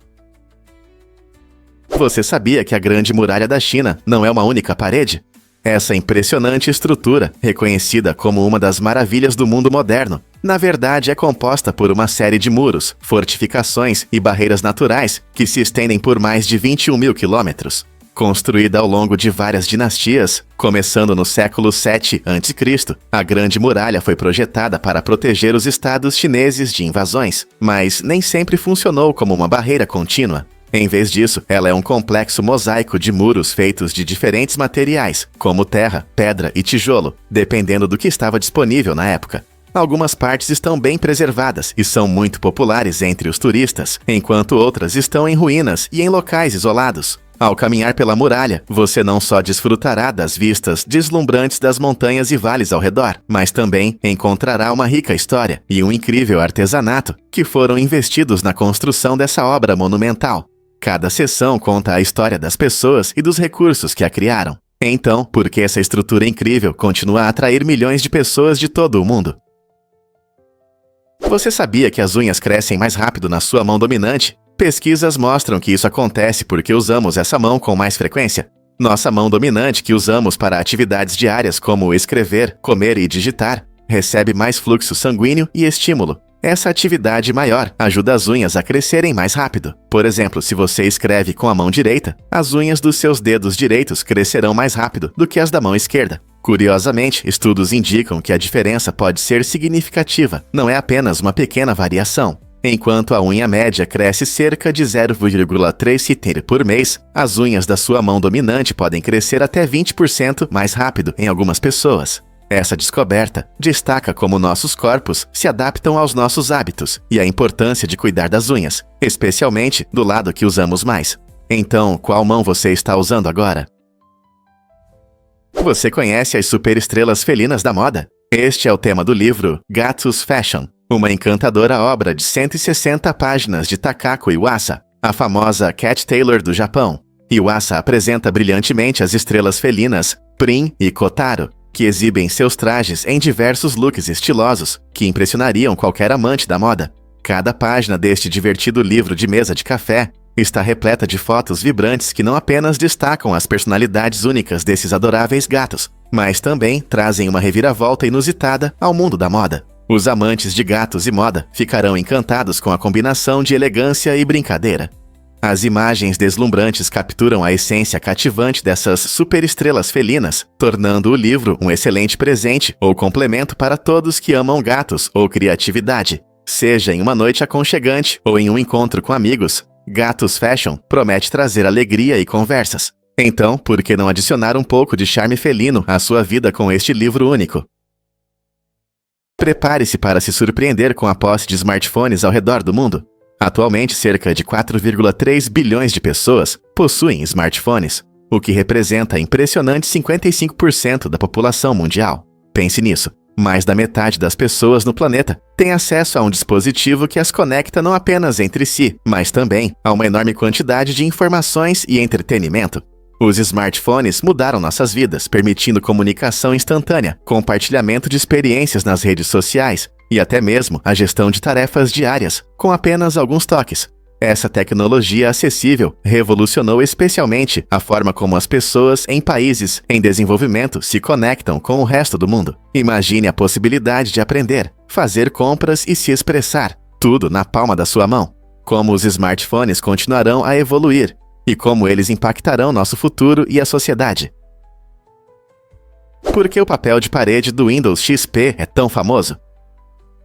Você sabia que a Grande Muralha da China não é uma única parede? Essa impressionante estrutura, reconhecida como uma das maravilhas do mundo moderno, na verdade é composta por uma série de muros, fortificações e barreiras naturais que se estendem por mais de 21 mil quilômetros. Construída ao longo de várias dinastias, começando no século 7 a.C., a Grande Muralha foi projetada para proteger os estados chineses de invasões, mas nem sempre funcionou como uma barreira contínua. Em vez disso, ela é um complexo mosaico de muros feitos de diferentes materiais, como terra, pedra e tijolo, dependendo do que estava disponível na época. Algumas partes estão bem preservadas e são muito populares entre os turistas, enquanto outras estão em ruínas e em locais isolados. Ao caminhar pela muralha, você não só desfrutará das vistas deslumbrantes das montanhas e vales ao redor, mas também encontrará uma rica história e um incrível artesanato que foram investidos na construção dessa obra monumental. Cada seção conta a história das pessoas e dos recursos que a criaram. Então, por que essa estrutura incrível continua a atrair milhões de pessoas de todo o mundo? Você sabia que as unhas crescem mais rápido na sua mão dominante? Pesquisas mostram que isso acontece porque usamos essa mão com mais frequência. Nossa mão dominante, que usamos para atividades diárias como escrever, comer e digitar, recebe mais fluxo sanguíneo e estímulo. Essa atividade maior ajuda as unhas a crescerem mais rápido. Por exemplo, se você escreve com a mão direita, as unhas dos seus dedos direitos crescerão mais rápido do que as da mão esquerda. Curiosamente, estudos indicam que a diferença pode ser significativa, não é apenas uma pequena variação. Enquanto a unha média cresce cerca de 0,3 cm por mês, as unhas da sua mão dominante podem crescer até 20% mais rápido em algumas pessoas. Essa descoberta destaca como nossos corpos se adaptam aos nossos hábitos e a importância de cuidar das unhas, especialmente do lado que usamos mais. Então, qual mão você está usando agora? Você conhece as superestrelas felinas da moda? Este é o tema do livro Gatos Fashion, uma encantadora obra de 160 páginas de Takako Iwasa, a famosa Cat Taylor do Japão. Iwasa apresenta brilhantemente as estrelas felinas Prin e Kotaro, que exibem seus trajes em diversos looks estilosos que impressionariam qualquer amante da moda. Cada página deste divertido livro de mesa de café está repleta de fotos vibrantes que não apenas destacam as personalidades únicas desses adoráveis gatos, mas também trazem uma reviravolta inusitada ao mundo da moda. Os amantes de gatos e moda ficarão encantados com a combinação de elegância e brincadeira. As imagens deslumbrantes capturam a essência cativante dessas superestrelas felinas, tornando o livro um excelente presente ou complemento para todos que amam gatos ou criatividade. Seja em uma noite aconchegante ou em um encontro com amigos, Gatos Fashion promete trazer alegria e conversas. Então, por que não adicionar um pouco de charme felino à sua vida com este livro único? Prepare-se para se surpreender com a posse de smartphones ao redor do mundo. Atualmente, cerca de 4,3 bilhões de pessoas possuem smartphones, o que representa impressionante 55% da população mundial. Pense nisso, mais da metade das pessoas no planeta tem acesso a um dispositivo que as conecta não apenas entre si, mas também a uma enorme quantidade de informações e entretenimento. Os smartphones mudaram nossas vidas, permitindo comunicação instantânea, compartilhamento de experiências nas redes sociais, e até mesmo a gestão de tarefas diárias, com apenas alguns toques. Essa tecnologia acessível revolucionou especialmente a forma como as pessoas em países em desenvolvimento se conectam com o resto do mundo. Imagine a possibilidade de aprender, fazer compras e se expressar, tudo na palma da sua mão. Como os smartphones continuarão a evoluir e como eles impactarão nosso futuro e a sociedade. Por que o papel de parede do Windows XP é tão famoso?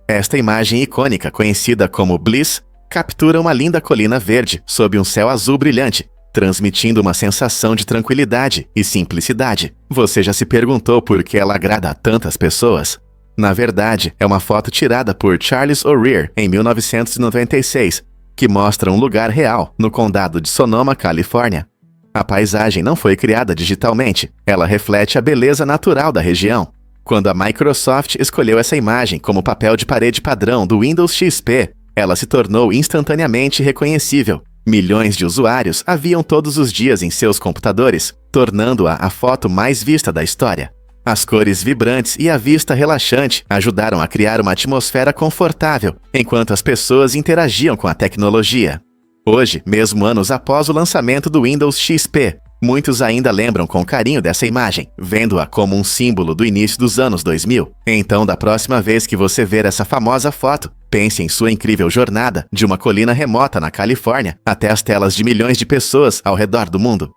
Esta imagem icônica, conhecida como Bliss, captura uma linda colina verde sob um céu azul brilhante, transmitindo uma sensação de tranquilidade e simplicidade. Você já se perguntou por que ela agrada a tantas pessoas? Na verdade, é uma foto tirada por Charles O'Rear em 1996, que mostra um lugar real no condado de Sonoma, Califórnia. A paisagem não foi criada digitalmente, ela reflete a beleza natural da região. Quando a Microsoft escolheu essa imagem como papel de parede padrão do Windows XP, ela se tornou instantaneamente reconhecível. Milhões de usuários a viam todos os dias em seus computadores, tornando-a a foto mais vista da história. As cores vibrantes e a vista relaxante ajudaram a criar uma atmosfera confortável, enquanto as pessoas interagiam com a tecnologia. Hoje, mesmo anos após o lançamento do Windows XP, muitos ainda lembram com carinho dessa imagem, vendo-a como um símbolo do início dos anos 2000. Então, da próxima vez que você ver essa famosa foto, pense em sua incrível jornada de uma colina remota na Califórnia até as telas de milhões de pessoas ao redor do mundo.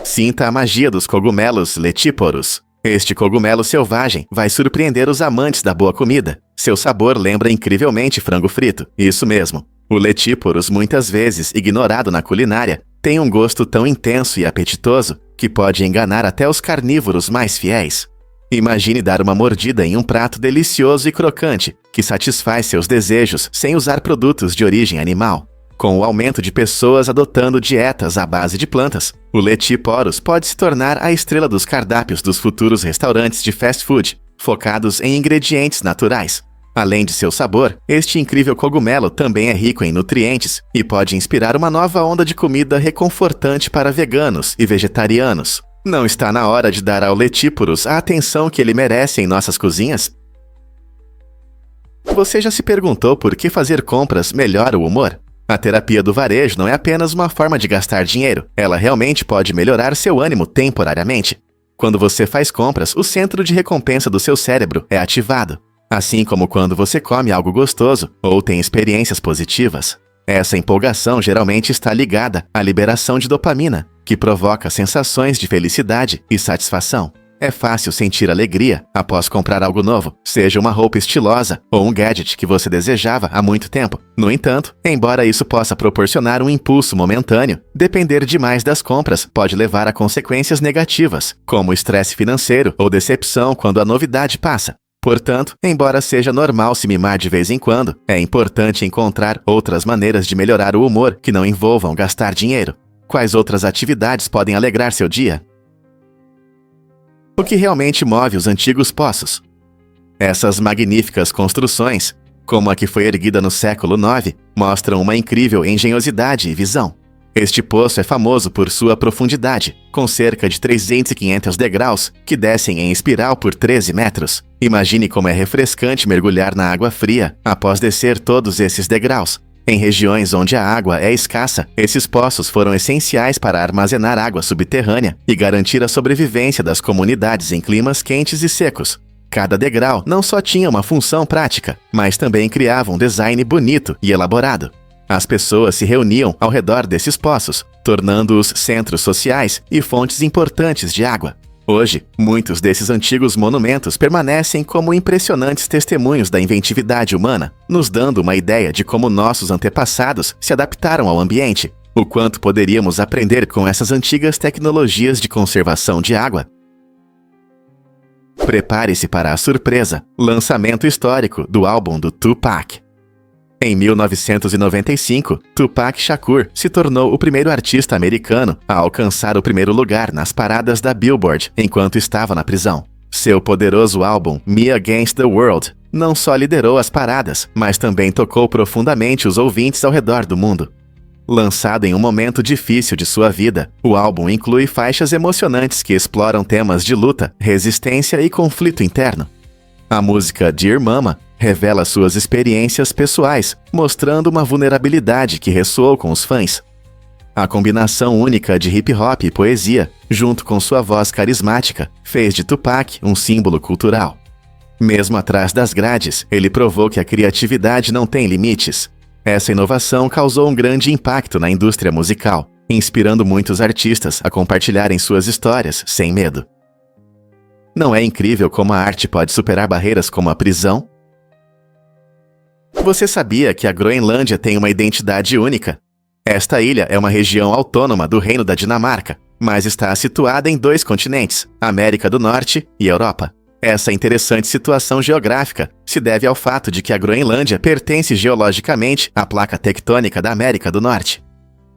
Sinta a magia dos cogumelos Letiporus. Este cogumelo selvagem vai surpreender os amantes da boa comida. Seu sabor lembra incrivelmente frango frito. Isso mesmo. O Letiporus, muitas vezes ignorado na culinária, tem um gosto tão intenso e apetitoso que pode enganar até os carnívoros mais fiéis. Imagine dar uma mordida em um prato delicioso e crocante que satisfaz seus desejos sem usar produtos de origem animal. Com o aumento de pessoas adotando dietas à base de plantas, o Letiporus pode se tornar a estrela dos cardápios dos futuros restaurantes de fast food, focados em ingredientes naturais. Além de seu sabor, este incrível cogumelo também é rico em nutrientes e pode inspirar uma nova onda de comida reconfortante para veganos e vegetarianos. Não está na hora de dar ao Letiporus a atenção que ele merece em nossas cozinhas? Você já se perguntou por que fazer compras melhora o humor? A terapia do varejo não é apenas uma forma de gastar dinheiro, ela realmente pode melhorar seu ânimo temporariamente. Quando você faz compras, o centro de recompensa do seu cérebro é ativado, assim como quando você come algo gostoso ou tem experiências positivas. Essa empolgação geralmente está ligada à liberação de dopamina, que provoca sensações de felicidade e satisfação. É fácil sentir alegria após comprar algo novo, seja uma roupa estilosa ou um gadget que você desejava há muito tempo. No entanto, embora isso possa proporcionar um impulso momentâneo, depender demais das compras pode levar a consequências negativas, como estresse financeiro ou decepção quando a novidade passa. Portanto, embora seja normal se mimar de vez em quando, é importante encontrar outras maneiras de melhorar o humor que não envolvam gastar dinheiro. Quais outras atividades podem alegrar seu dia? O que realmente move os antigos poços? Essas magníficas construções, como a que foi erguida no século IX, mostram uma incrível engenhosidade e visão. Este poço é famoso por sua profundidade, com cerca de 3.500 degraus que descem em espiral por 13 metros. Imagine como é refrescante mergulhar na água fria após descer todos esses degraus. Em regiões onde a água é escassa, esses poços foram essenciais para armazenar água subterrânea e garantir a sobrevivência das comunidades em climas quentes e secos. Cada degrau não só tinha uma função prática, mas também criava um design bonito e elaborado. As pessoas se reuniam ao redor desses poços, tornando-os centros sociais e fontes importantes de água. Hoje, muitos desses antigos monumentos permanecem como impressionantes testemunhos da inventividade humana, nos dando uma ideia de como nossos antepassados se adaptaram ao ambiente, o quanto poderíamos aprender com essas antigas tecnologias de conservação de água. Prepare-se para a surpresa: lançamento histórico do álbum do Tupac. Em 1995, Tupac Shakur se tornou o primeiro artista americano a alcançar o primeiro lugar nas paradas da Billboard enquanto estava na prisão. Seu poderoso álbum Me Against the World não só liderou as paradas, mas também tocou profundamente os ouvintes ao redor do mundo. Lançado em um momento difícil de sua vida, o álbum inclui faixas emocionantes que exploram temas de luta, resistência e conflito interno. A música Dear Mama revela suas experiências pessoais, mostrando uma vulnerabilidade que ressoou com os fãs. A combinação única de hip-hop e poesia, junto com sua voz carismática, fez de Tupac um símbolo cultural. Mesmo atrás das grades, ele provou que a criatividade não tem limites. Essa inovação causou um grande impacto na indústria musical, inspirando muitos artistas a compartilharem suas histórias sem medo. Não é incrível como a arte pode superar barreiras como a prisão? Você sabia que a Groenlândia tem uma identidade única? Esta ilha é uma região autônoma do Reino da Dinamarca, mas está situada em 2 continentes, América do Norte e Europa. Essa interessante situação geográfica se deve ao fato de que a Groenlândia pertence geologicamente à placa tectônica da América do Norte.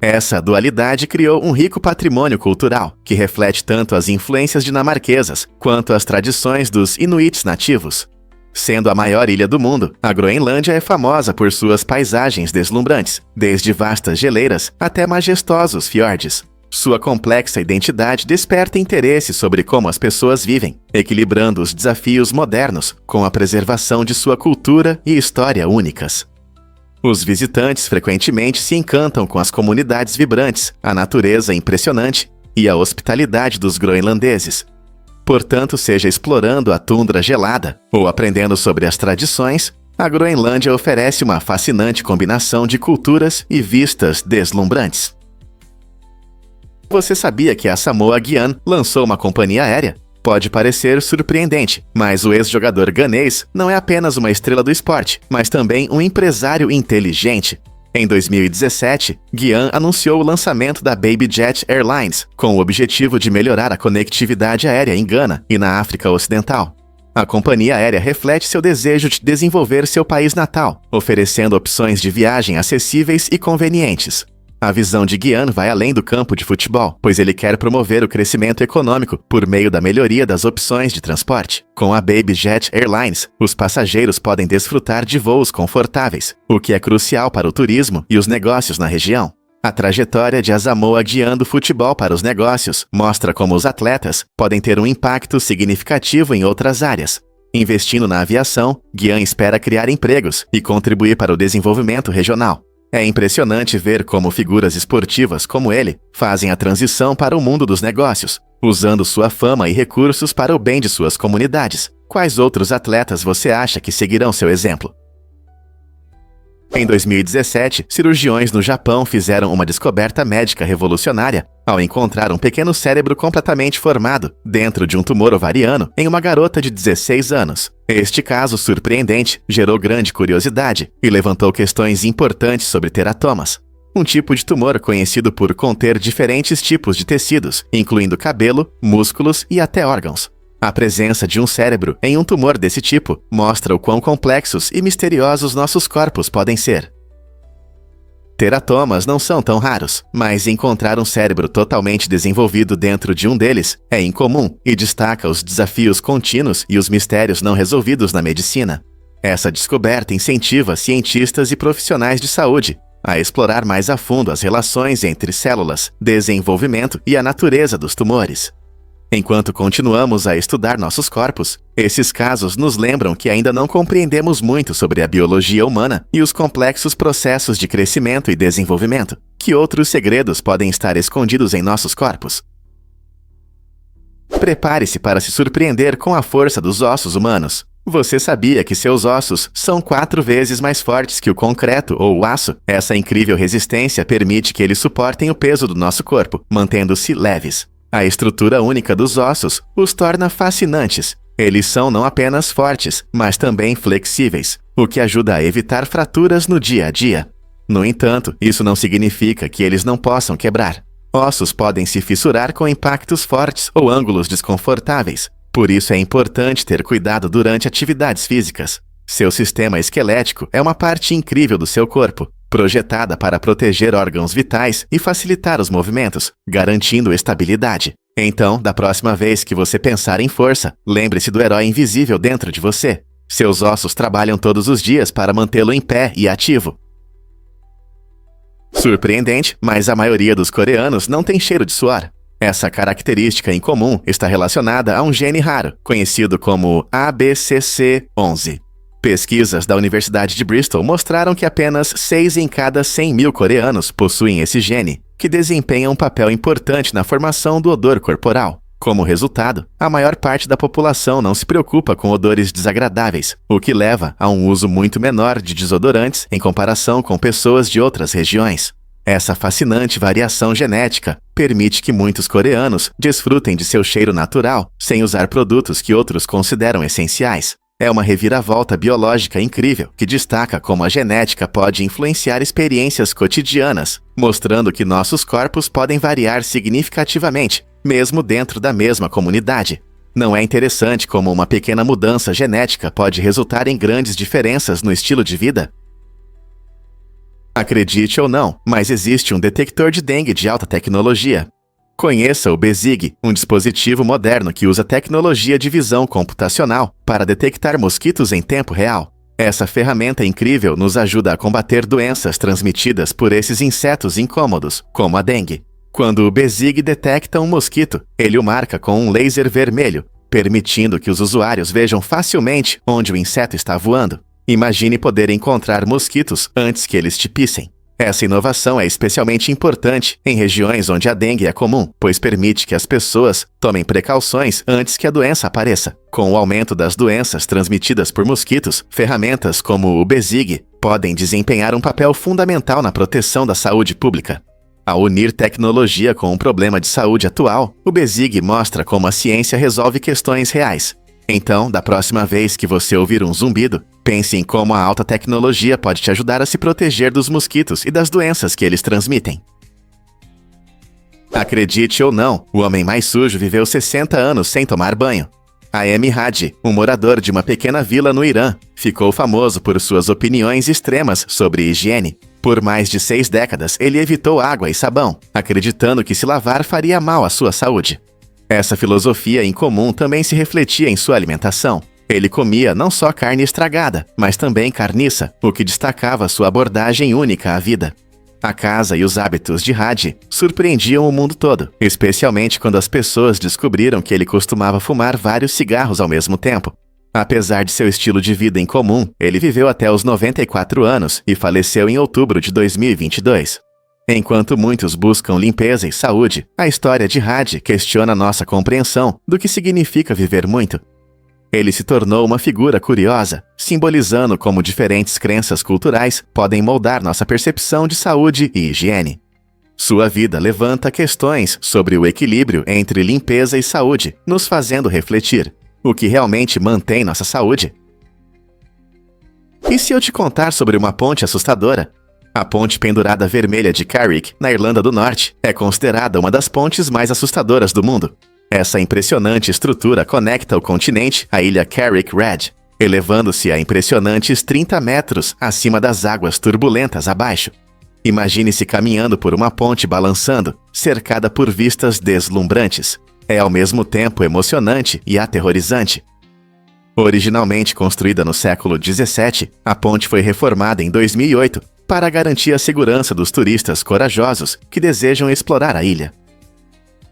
Essa dualidade criou um rico patrimônio cultural, que reflete tanto as influências dinamarquesas quanto as tradições dos Inuits nativos. Sendo a maior ilha do mundo, a Groenlândia é famosa por suas paisagens deslumbrantes, desde vastas geleiras até majestosos fiordes. Sua complexa identidade desperta interesse sobre como as pessoas vivem, equilibrando os desafios modernos com a preservação de sua cultura e história únicas. Os visitantes frequentemente se encantam com as comunidades vibrantes, a natureza impressionante e a hospitalidade dos groenlandeses. Portanto, seja explorando a tundra gelada ou aprendendo sobre as tradições, a Groenlândia oferece uma fascinante combinação de culturas e vistas deslumbrantes. Você sabia que a Samoa Gyan lançou uma companhia aérea? Pode parecer surpreendente, mas o ex-jogador ganês não é apenas uma estrela do esporte, mas também um empresário inteligente. Em 2017, Gyan anunciou o lançamento da BabyJet Airlines, com o objetivo de melhorar a conectividade aérea em Gana e na África Ocidental. A companhia aérea reflete seu desejo de desenvolver seu país natal, oferecendo opções de viagem acessíveis e convenientes. A visão de Gyan vai além do campo de futebol, pois ele quer promover o crescimento econômico por meio da melhoria das opções de transporte. Com a BabyJet Airlines, os passageiros podem desfrutar de voos confortáveis, o que é crucial para o turismo e os negócios na região. A trajetória de Samoa Gyan do futebol para os negócios mostra como os atletas podem ter um impacto significativo em outras áreas. Investindo na aviação, Guian espera criar empregos e contribuir para o desenvolvimento regional. É impressionante ver como figuras esportivas como ele fazem a transição para o mundo dos negócios, usando sua fama e recursos para o bem de suas comunidades. Quais outros atletas você acha que seguirão seu exemplo? Em 2017, cirurgiões no Japão fizeram uma descoberta médica revolucionária ao encontrar um pequeno cérebro completamente formado dentro de um tumor ovariano em uma garota de 16 anos. Este caso surpreendente gerou grande curiosidade e levantou questões importantes sobre teratomas, um tipo de tumor conhecido por conter diferentes tipos de tecidos, incluindo cabelo, músculos e até órgãos. A presença de um cérebro em um tumor desse tipo mostra o quão complexos e misteriosos nossos corpos podem ser. Teratomas não são tão raros, mas encontrar um cérebro totalmente desenvolvido dentro de um deles é incomum e destaca os desafios contínuos e os mistérios não resolvidos na medicina. Essa descoberta incentiva cientistas e profissionais de saúde a explorar mais a fundo as relações entre células, desenvolvimento e a natureza dos tumores. Enquanto continuamos a estudar nossos corpos, esses casos nos lembram que ainda não compreendemos muito sobre a biologia humana e os complexos processos de crescimento e desenvolvimento. Que outros segredos podem estar escondidos em nossos corpos? Prepare-se para se surpreender com a força dos ossos humanos. Você sabia que seus ossos são 4 vezes mais fortes que o concreto ou o aço? Essa incrível resistência permite que eles suportem o peso do nosso corpo, mantendo-se leves. A estrutura única dos ossos os torna fascinantes. Eles são não apenas fortes, mas também flexíveis, o que ajuda a evitar fraturas no dia a dia. No entanto, isso não significa que eles não possam quebrar. Ossos podem se fissurar com impactos fortes ou ângulos desconfortáveis. Por isso é importante ter cuidado durante atividades físicas. Seu sistema esquelético é uma parte incrível do seu corpo, projetada para proteger órgãos vitais e facilitar os movimentos, garantindo estabilidade. Então, da próxima vez que você pensar em força, lembre-se do herói invisível dentro de você. Seus ossos trabalham todos os dias para mantê-lo em pé e ativo. Surpreendente, mas a maioria dos coreanos não tem cheiro de suor. Essa característica incomum está relacionada a um gene raro, conhecido como ABCC11. Pesquisas da Universidade de Bristol mostraram que apenas 6 em cada 100 mil coreanos possuem esse gene, que desempenha um papel importante na formação do odor corporal. Como resultado, a maior parte da população não se preocupa com odores desagradáveis, o que leva a um uso muito menor de desodorantes em comparação com pessoas de outras regiões. Essa fascinante variação genética permite que muitos coreanos desfrutem de seu cheiro natural, sem usar produtos que outros consideram essenciais. É uma reviravolta biológica incrível que destaca como a genética pode influenciar experiências cotidianas, mostrando que nossos corpos podem variar significativamente, mesmo dentro da mesma comunidade. Não é interessante como uma pequena mudança genética pode resultar em grandes diferenças no estilo de vida? Acredite ou não, mas existe um detector de dengue de alta tecnologia. Conheça o Bezig, um dispositivo moderno que usa tecnologia de visão computacional para detectar mosquitos em tempo real. Essa ferramenta incrível nos ajuda a combater doenças transmitidas por esses insetos incômodos, como a dengue. Quando o Bezig detecta um mosquito, ele o marca com um laser vermelho, permitindo que os usuários vejam facilmente onde o inseto está voando. Imagine poder encontrar mosquitos antes que eles te pissem. Essa inovação é especialmente importante em regiões onde a dengue é comum, pois permite que as pessoas tomem precauções antes que a doença apareça. Com o aumento das doenças transmitidas por mosquitos, ferramentas como o Bezig podem desempenhar um papel fundamental na proteção da saúde pública. Ao unir tecnologia com um problema de saúde atual, o Bezig mostra como a ciência resolve questões reais. Então, da próxima vez que você ouvir um zumbido, pense em como a alta tecnologia pode te ajudar a se proteger dos mosquitos e das doenças que eles transmitem. Acredite ou não, o homem mais sujo viveu 60 anos sem tomar banho. A.M. Hadi, um morador de uma pequena vila no Irã, ficou famoso por suas opiniões extremas sobre higiene. Por mais de 6 décadas, ele evitou água e sabão, acreditando que se lavar faria mal à sua saúde. Essa filosofia incomum também se refletia em sua alimentação. Ele comia não só carne estragada, mas também carniça, o que destacava sua abordagem única à vida. A casa e os hábitos de Hadi surpreendiam o mundo todo, especialmente quando as pessoas descobriram que ele costumava fumar vários cigarros ao mesmo tempo. Apesar de seu estilo de vida incomum, ele viveu até os 94 anos e faleceu em outubro de 2022. Enquanto muitos buscam limpeza e saúde, a história de Had questiona nossa compreensão do que significa viver muito. Ele se tornou uma figura curiosa, simbolizando como diferentes crenças culturais podem moldar nossa percepção de saúde e higiene. Sua vida levanta questões sobre o equilíbrio entre limpeza e saúde, nos fazendo refletir: o que realmente mantém nossa saúde? E se eu te contar sobre uma ponte assustadora? A ponte pendurada vermelha de Carrick, na Irlanda do Norte, é considerada uma das pontes mais assustadoras do mundo. Essa impressionante estrutura conecta o continente à ilha Carrick Red, elevando-se a impressionantes 30 metros acima das águas turbulentas abaixo. Imagine-se caminhando por uma ponte balançando, cercada por vistas deslumbrantes. É ao mesmo tempo emocionante e aterrorizante. Originalmente construída no século XVII, a ponte foi reformada em 2008 para garantir a segurança dos turistas corajosos que desejam explorar a ilha.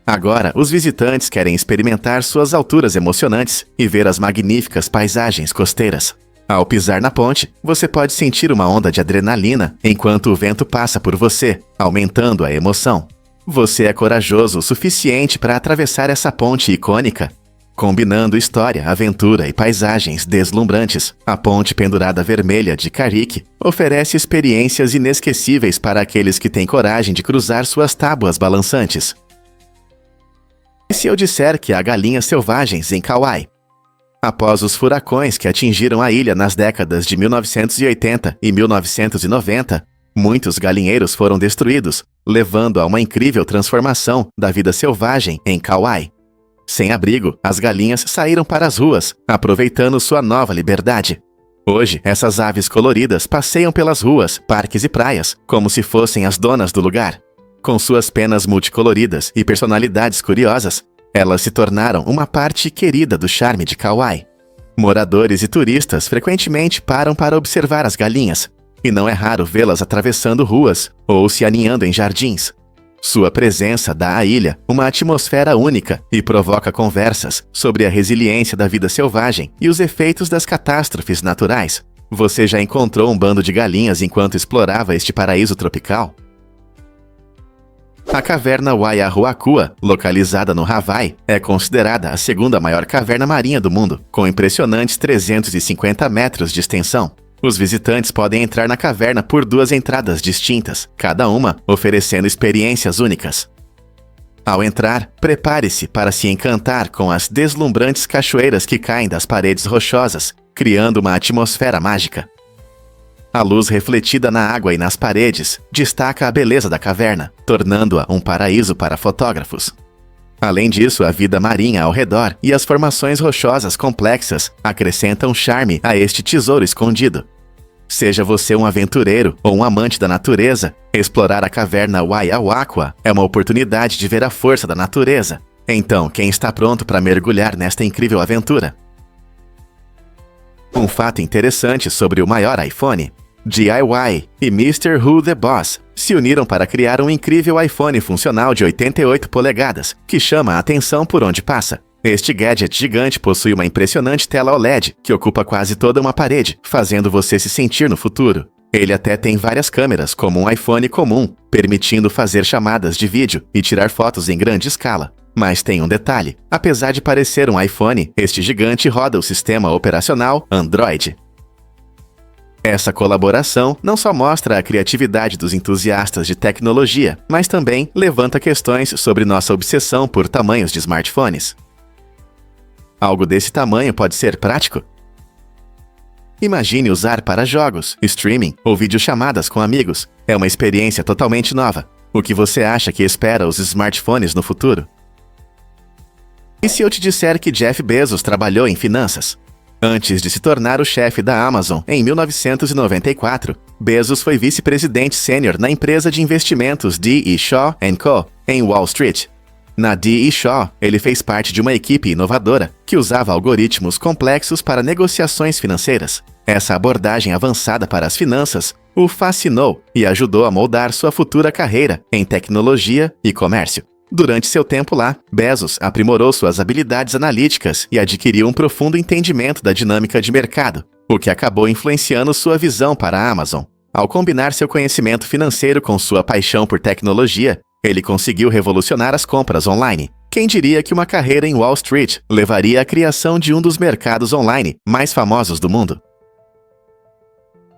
Agora, os visitantes querem experimentar suas alturas emocionantes e ver as magníficas paisagens costeiras. Ao pisar na ponte, você pode sentir uma onda de adrenalina enquanto o vento passa por você, aumentando a emoção. Você é corajoso o suficiente para atravessar essa ponte icônica? Combinando história, aventura e paisagens deslumbrantes, a ponte pendurada vermelha de Carrick oferece experiências inesquecíveis para aqueles que têm coragem de cruzar suas tábuas balançantes. E se eu disser que há galinhas selvagens em Kauai? Após os furacões que atingiram a ilha nas décadas de 1980 e 1990, muitos galinheiros foram destruídos, levando a uma incrível transformação da vida selvagem em Kauai. Sem abrigo, as galinhas saíram para as ruas, aproveitando sua nova liberdade. Hoje, essas aves coloridas passeiam pelas ruas, parques e praias, como se fossem as donas do lugar. Com suas penas multicoloridas e personalidades curiosas, elas se tornaram uma parte querida do charme de Kauai. Moradores e turistas frequentemente param para observar as galinhas, e não é raro vê-las atravessando ruas ou se aninhando em jardins. Sua presença dá à ilha uma atmosfera única e provoca conversas sobre a resiliência da vida selvagem e os efeitos das catástrofes naturais. Você já encontrou um bando de galinhas enquanto explorava este paraíso tropical? A caverna Waiahuacua, localizada no Hawaii, é considerada a segunda maior caverna marinha do mundo, com impressionantes 350 metros de extensão. Os visitantes podem entrar na caverna por duas entradas distintas, cada uma oferecendo experiências únicas. Ao entrar, prepare-se para se encantar com as deslumbrantes cachoeiras que caem das paredes rochosas, criando uma atmosfera mágica. A luz refletida na água e nas paredes destaca a beleza da caverna, tornando-a um paraíso para fotógrafos. Além disso, a vida marinha ao redor e as formações rochosas complexas acrescentam charme a este tesouro escondido. Seja você um aventureiro ou um amante da natureza, explorar a caverna Waiahuacua é uma oportunidade de ver a força da natureza. Então, quem está pronto para mergulhar nesta incrível aventura? Um fato interessante sobre o maior iPhone: DIY e Mr. Who the Boss se uniram para criar um incrível iPhone funcional de 88 polegadas, que chama a atenção por onde passa. Este gadget gigante possui uma impressionante tela OLED que ocupa quase toda uma parede, fazendo você se sentir no futuro. Ele até tem várias câmeras, como um iPhone comum, permitindo fazer chamadas de vídeo e tirar fotos em grande escala. Mas tem um detalhe: apesar de parecer um iPhone, este gigante roda o sistema operacional Android. Essa colaboração não só mostra a criatividade dos entusiastas de tecnologia, mas também levanta questões sobre nossa obsessão por tamanhos de smartphones. Algo desse tamanho pode ser prático? Imagine usar para jogos, streaming ou videochamadas com amigos. É uma experiência totalmente nova. O que você acha que espera os smartphones no futuro? E se eu te disser que Jeff Bezos trabalhou em finanças? Antes de se tornar o chefe da Amazon em 1994, Bezos foi vice-presidente sênior na empresa de investimentos D.E. Shaw & Co., em Wall Street. Na D.E. Shaw, ele fez parte de uma equipe inovadora que usava algoritmos complexos para negociações financeiras. Essa abordagem avançada para as finanças o fascinou e ajudou a moldar sua futura carreira em tecnologia e comércio. Durante seu tempo lá, Bezos aprimorou suas habilidades analíticas e adquiriu um profundo entendimento da dinâmica de mercado, o que acabou influenciando sua visão para a Amazon. Ao combinar seu conhecimento financeiro com sua paixão por tecnologia, ele conseguiu revolucionar as compras online. Quem diria que uma carreira em Wall Street levaria à criação de um dos mercados online mais famosos do mundo?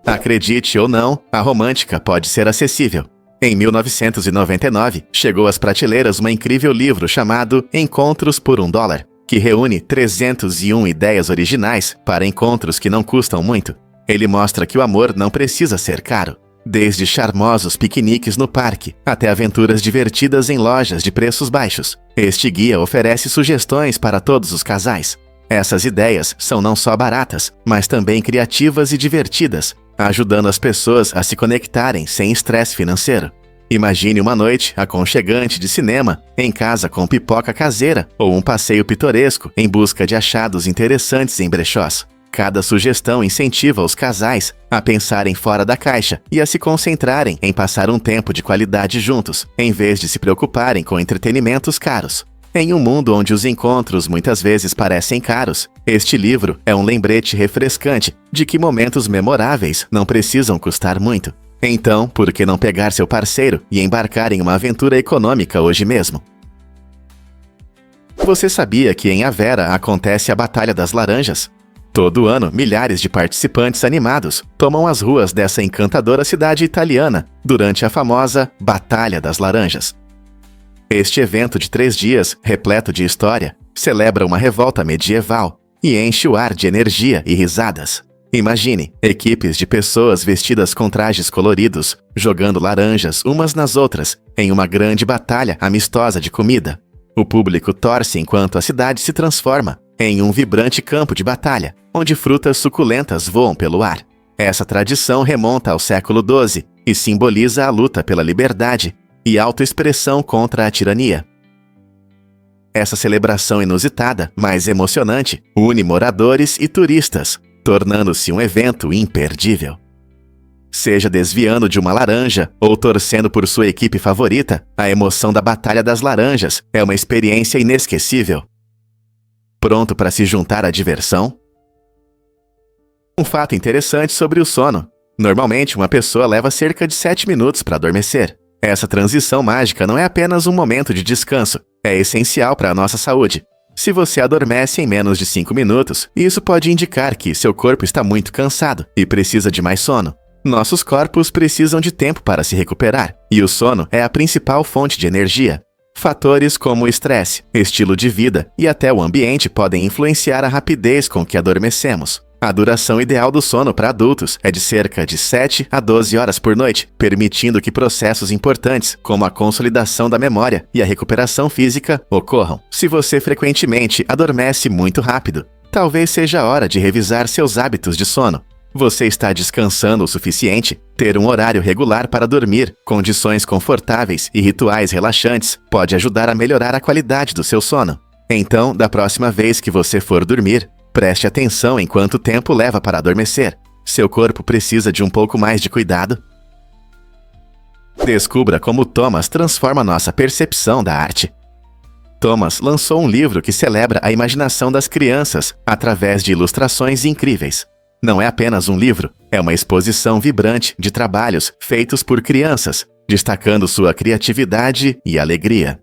Acredite ou não, a romântica pode ser acessível. Em 1999, chegou às prateleiras um incrível livro chamado Encontros por $1, que reúne 301 ideias originais para encontros que não custam muito. Ele mostra que o amor não precisa ser caro. Desde charmosos piqueniques no parque, até aventuras divertidas em lojas de preços baixos. Este guia oferece sugestões para todos os casais. Essas ideias são não só baratas, mas também criativas e divertidas, ajudando as pessoas a se conectarem sem estresse financeiro. Imagine uma noite aconchegante de cinema, em casa com pipoca caseira, ou um passeio pitoresco em busca de achados interessantes em brechós. Cada sugestão incentiva os casais a pensarem fora da caixa e a se concentrarem em passar um tempo de qualidade juntos, em vez de se preocuparem com entretenimentos caros. Em um mundo onde os encontros muitas vezes parecem caros, este livro é um lembrete refrescante de que momentos memoráveis não precisam custar muito. Então, por que não pegar seu parceiro e embarcar em uma aventura econômica hoje mesmo? Você sabia que em Avera acontece a Batalha das Laranjas? Todo ano, milhares de participantes animados tomam as ruas dessa encantadora cidade italiana durante a famosa Batalha das Laranjas. Este evento de 3 dias, repleto de história, celebra uma revolta medieval e enche o ar de energia e risadas. Imagine, equipes de pessoas vestidas com trajes coloridos, jogando laranjas umas nas outras, em uma grande batalha amistosa de comida. O público torce enquanto a cidade se transforma em um vibrante campo de batalha, onde frutas suculentas voam pelo ar. Essa tradição remonta ao século XII e simboliza a luta pela liberdade e autoexpressão contra a tirania. Essa celebração inusitada, mas emocionante, une moradores e turistas, tornando-se um evento imperdível. Seja desviando de uma laranja ou torcendo por sua equipe favorita, a emoção da Batalha das Laranjas é uma experiência inesquecível. Pronto para se juntar à diversão? Um fato interessante sobre o sono. Normalmente, uma pessoa leva cerca de 7 minutos para adormecer. Essa transição mágica não é apenas um momento de descanso, é essencial para a nossa saúde. Se você adormece em menos de 5 minutos, isso pode indicar que seu corpo está muito cansado e precisa de mais sono. Nossos corpos precisam de tempo para se recuperar, e o sono é a principal fonte de energia. Fatores como o estresse, estilo de vida e até o ambiente podem influenciar a rapidez com que adormecemos. A duração ideal do sono para adultos é de cerca de 7 a 12 horas por noite, permitindo que processos importantes, como a consolidação da memória e a recuperação física, ocorram. Se você frequentemente adormece muito rápido, talvez seja a hora de revisar seus hábitos de sono. Você está descansando o suficiente? Ter um horário regular para dormir, condições confortáveis e rituais relaxantes pode ajudar a melhorar a qualidade do seu sono. Então, da próxima vez que você for dormir, preste atenção em quanto tempo leva para adormecer. Seu corpo precisa de um pouco mais de cuidado? Descubra como Thomas transforma nossa percepção da arte. Thomas lançou um livro que celebra a imaginação das crianças através de ilustrações incríveis. Não é apenas um livro, é uma exposição vibrante de trabalhos feitos por crianças, destacando sua criatividade e alegria.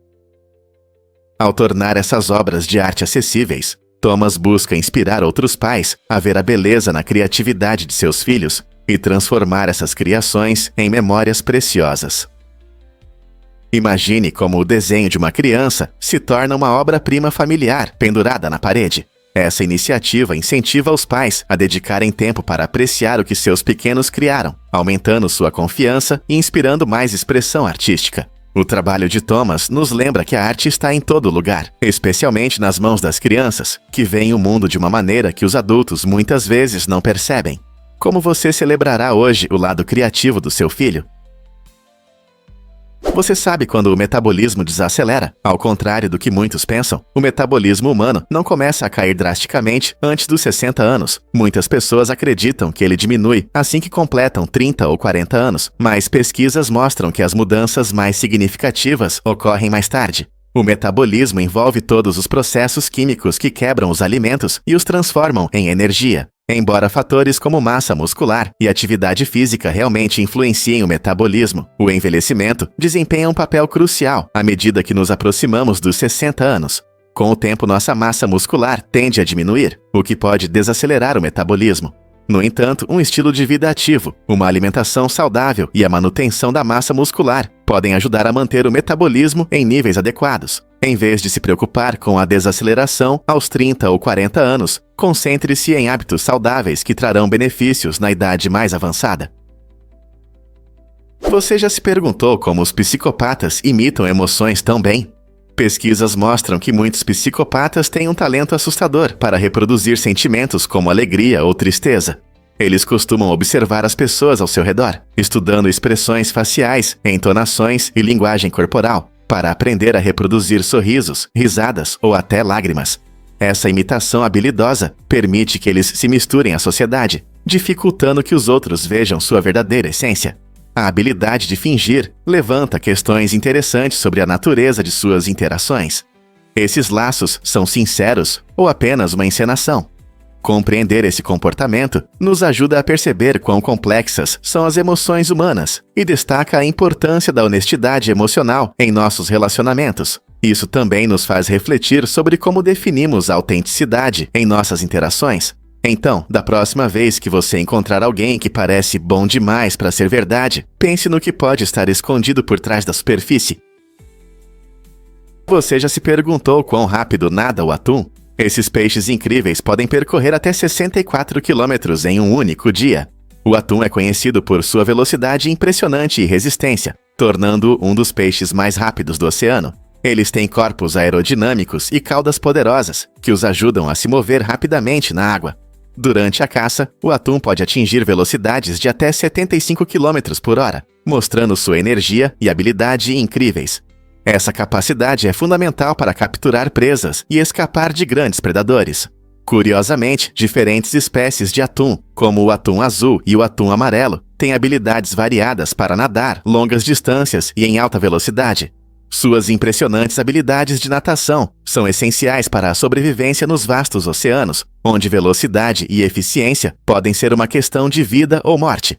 Ao tornar essas obras de arte acessíveis, Thomas busca inspirar outros pais a ver a beleza na criatividade de seus filhos e transformar essas criações em memórias preciosas. Imagine como o desenho de uma criança se torna uma obra-prima familiar pendurada na parede. Essa iniciativa incentiva os pais a dedicarem tempo para apreciar o que seus pequenos criaram, aumentando sua confiança e inspirando mais expressão artística. O trabalho de Thomas nos lembra que a arte está em todo lugar, especialmente nas mãos das crianças, que veem o mundo de uma maneira que os adultos muitas vezes não percebem. Como você celebrará hoje o lado criativo do seu filho? Você sabe quando o metabolismo desacelera? Ao contrário do que muitos pensam, o metabolismo humano não começa a cair drasticamente antes dos 60 anos. Muitas pessoas acreditam que ele diminui assim que completam 30 ou 40 anos, mas pesquisas mostram que as mudanças mais significativas ocorrem mais tarde. O metabolismo envolve todos os processos químicos que quebram os alimentos e os transformam em energia. Embora fatores como massa muscular e atividade física realmente influenciem o metabolismo, o envelhecimento desempenha um papel crucial à medida que nos aproximamos dos 60 anos. Com o tempo, nossa massa muscular tende a diminuir, o que pode desacelerar o metabolismo. No entanto, um estilo de vida ativo, uma alimentação saudável e a manutenção da massa muscular podem ajudar a manter o metabolismo em níveis adequados. Em vez de se preocupar com a desaceleração aos 30 ou 40 anos, concentre-se em hábitos saudáveis que trarão benefícios na idade mais avançada. Você já se perguntou como os psicopatas imitam emoções tão bem? Pesquisas mostram que muitos psicopatas têm um talento assustador para reproduzir sentimentos como alegria ou tristeza. Eles costumam observar as pessoas ao seu redor, estudando expressões faciais, entonações e linguagem corporal, para aprender a reproduzir sorrisos, risadas ou até lágrimas. Essa imitação habilidosa permite que eles se misturem à sociedade, dificultando que os outros vejam sua verdadeira essência. A habilidade de fingir levanta questões interessantes sobre a natureza de suas interações. Esses laços são sinceros ou apenas uma encenação? Compreender esse comportamento nos ajuda a perceber quão complexas são as emoções humanas e destaca a importância da honestidade emocional em nossos relacionamentos. Isso também nos faz refletir sobre como definimos a autenticidade em nossas interações. Então, da próxima vez que você encontrar alguém que parece bom demais para ser verdade, pense no que pode estar escondido por trás da superfície. Você já se perguntou quão rápido nada o atum? Esses peixes incríveis podem percorrer até 64 quilômetros em um único dia. O atum é conhecido por sua velocidade impressionante e resistência, tornando-o um dos peixes mais rápidos do oceano. Eles têm corpos aerodinâmicos e caudas poderosas, que os ajudam a se mover rapidamente na água. Durante a caça, o atum pode atingir velocidades de até 75 km por hora, mostrando sua energia e habilidade incríveis. Essa capacidade é fundamental para capturar presas e escapar de grandes predadores. Curiosamente, diferentes espécies de atum, como o atum azul e o atum amarelo, têm habilidades variadas para nadar longas distâncias e em alta velocidade. Suas impressionantes habilidades de natação são essenciais para a sobrevivência nos vastos oceanos, onde velocidade e eficiência podem ser uma questão de vida ou morte.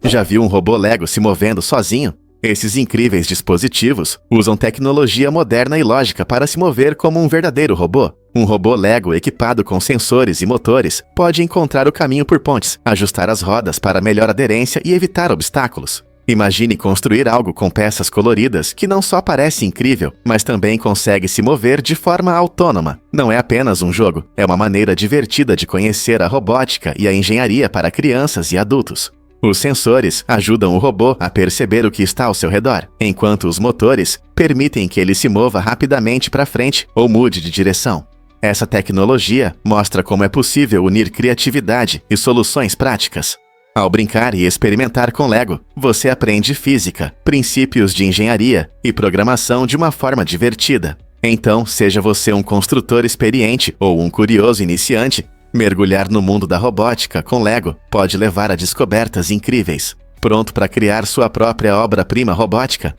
Já viu um robô Lego se movendo sozinho? Esses incríveis dispositivos usam tecnologia moderna e lógica para se mover como um verdadeiro robô. Um robô Lego equipado com sensores e motores pode encontrar o caminho por pontes, ajustar as rodas para melhor aderência e evitar obstáculos. Imagine construir algo com peças coloridas que não só parece incrível, mas também consegue se mover de forma autônoma. Não é apenas um jogo, é uma maneira divertida de conhecer a robótica e a engenharia para crianças e adultos. Os sensores ajudam o robô a perceber o que está ao seu redor, enquanto os motores permitem que ele se mova rapidamente para frente ou mude de direção. Essa tecnologia mostra como é possível unir criatividade e soluções práticas. Ao brincar e experimentar com Lego, você aprende física, princípios de engenharia e programação de uma forma divertida. Então, seja você um construtor experiente ou um curioso iniciante, mergulhar no mundo da robótica com Lego pode levar a descobertas incríveis. Pronto para criar sua própria obra-prima robótica?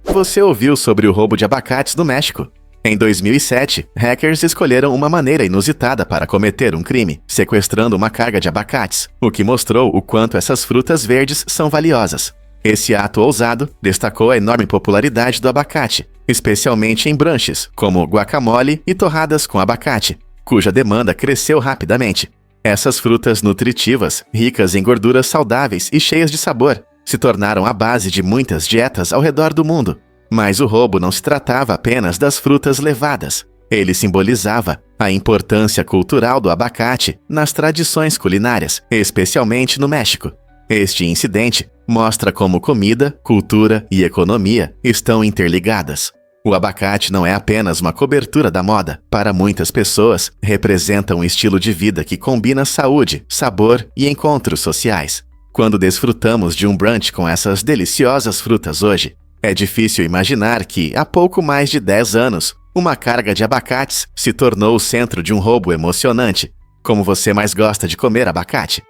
Você ouviu sobre o roubo de abacates no México? Em 2007, hackers escolheram uma maneira inusitada para cometer um crime, sequestrando uma carga de abacates, o que mostrou o quanto essas frutas verdes são valiosas. Esse ato ousado destacou a enorme popularidade do abacate, especialmente em brunches, como guacamole e torradas com abacate, cuja demanda cresceu rapidamente. Essas frutas nutritivas, ricas em gorduras saudáveis e cheias de sabor, se tornaram a base de muitas dietas ao redor do mundo. Mas o roubo não se tratava apenas das frutas levadas. Ele simbolizava a importância cultural do abacate nas tradições culinárias, especialmente no México. Este incidente mostra como comida, cultura e economia estão interligadas. O abacate não é apenas uma cobertura da moda. Para muitas pessoas, representa um estilo de vida que combina saúde, sabor e encontros sociais. Quando desfrutamos de um brunch com essas deliciosas frutas hoje, é difícil imaginar que, há pouco mais de 10 anos, uma carga de abacates se tornou o centro de um roubo emocionante. Como você mais gosta de comer abacate?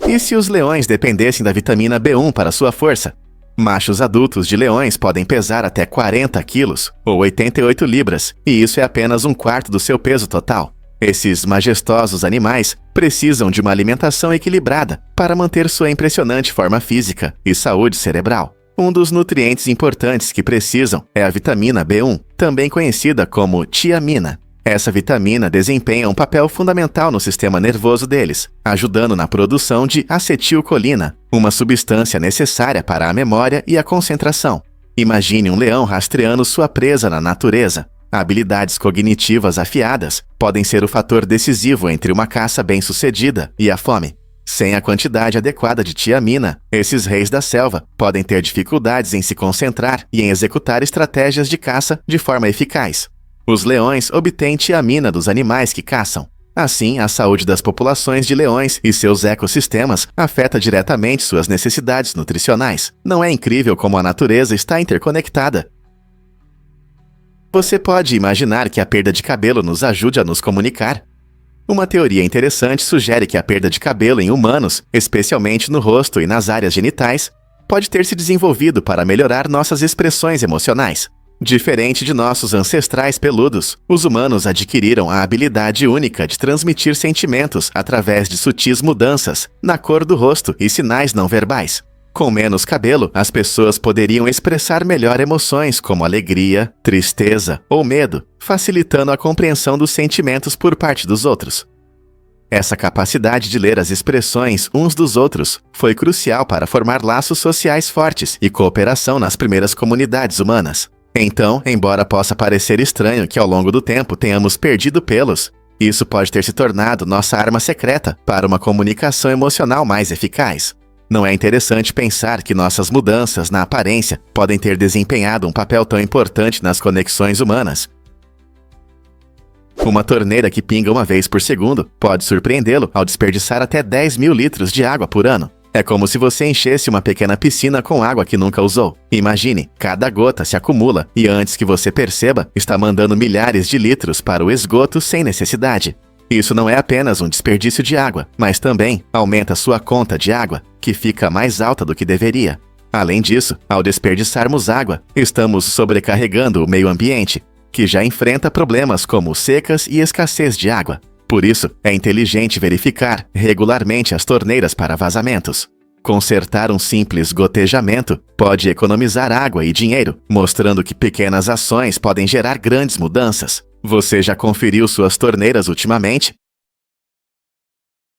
E se os leões dependessem da vitamina B1 para sua força? Machos adultos de leões podem pesar até 40 quilos, ou 88 libras, e isso é apenas um quarto do seu peso total. Esses majestosos animais precisam de uma alimentação equilibrada para manter sua impressionante forma física e saúde cerebral. Um dos nutrientes importantes que precisam é a vitamina B1, também conhecida como tiamina. Essa vitamina desempenha um papel fundamental no sistema nervoso deles, ajudando na produção de acetilcolina, uma substância necessária para a memória e a concentração. Imagine um leão rastreando sua presa na natureza. Habilidades cognitivas afiadas podem ser o fator decisivo entre uma caça bem-sucedida e a fome. Sem a quantidade adequada de tiamina, esses reis da selva podem ter dificuldades em se concentrar e em executar estratégias de caça de forma eficaz. Os leões obtêm tiamina dos animais que caçam. Assim, a saúde das populações de leões e seus ecossistemas afeta diretamente suas necessidades nutricionais. Não é incrível como a natureza está interconectada? Você pode imaginar que a perda de cabelo nos ajude a nos comunicar? Uma teoria interessante sugere que a perda de cabelo em humanos, especialmente no rosto e nas áreas genitais, pode ter se desenvolvido para melhorar nossas expressões emocionais. Diferente de nossos ancestrais peludos, os humanos adquiriram a habilidade única de transmitir sentimentos através de sutis mudanças na cor do rosto e sinais não verbais. Com menos cabelo, as pessoas poderiam expressar melhor emoções como alegria, tristeza ou medo, facilitando a compreensão dos sentimentos por parte dos outros. Essa capacidade de ler as expressões uns dos outros foi crucial para formar laços sociais fortes e cooperação nas primeiras comunidades humanas. Então, embora possa parecer estranho que ao longo do tempo tenhamos perdido pelos, isso pode ter se tornado nossa arma secreta para uma comunicação emocional mais eficaz. Não é interessante pensar que nossas mudanças na aparência podem ter desempenhado um papel tão importante nas conexões humanas? Uma torneira que pinga uma vez por segundo pode surpreendê-lo ao desperdiçar até 10 mil litros de água por ano. É como se você enchesse uma pequena piscina com água que nunca usou. Imagine, cada gota se acumula e antes que você perceba, está mandando milhares de litros para o esgoto sem necessidade. Isso não é apenas um desperdício de água, mas também aumenta sua conta de água, que fica mais alta do que deveria. Além disso, ao desperdiçarmos água, estamos sobrecarregando o meio ambiente, que já enfrenta problemas como secas e escassez de água. Por isso, é inteligente verificar regularmente as torneiras para vazamentos. Consertar um simples gotejamento pode economizar água e dinheiro, mostrando que pequenas ações podem gerar grandes mudanças. Você já conferiu suas torneiras ultimamente?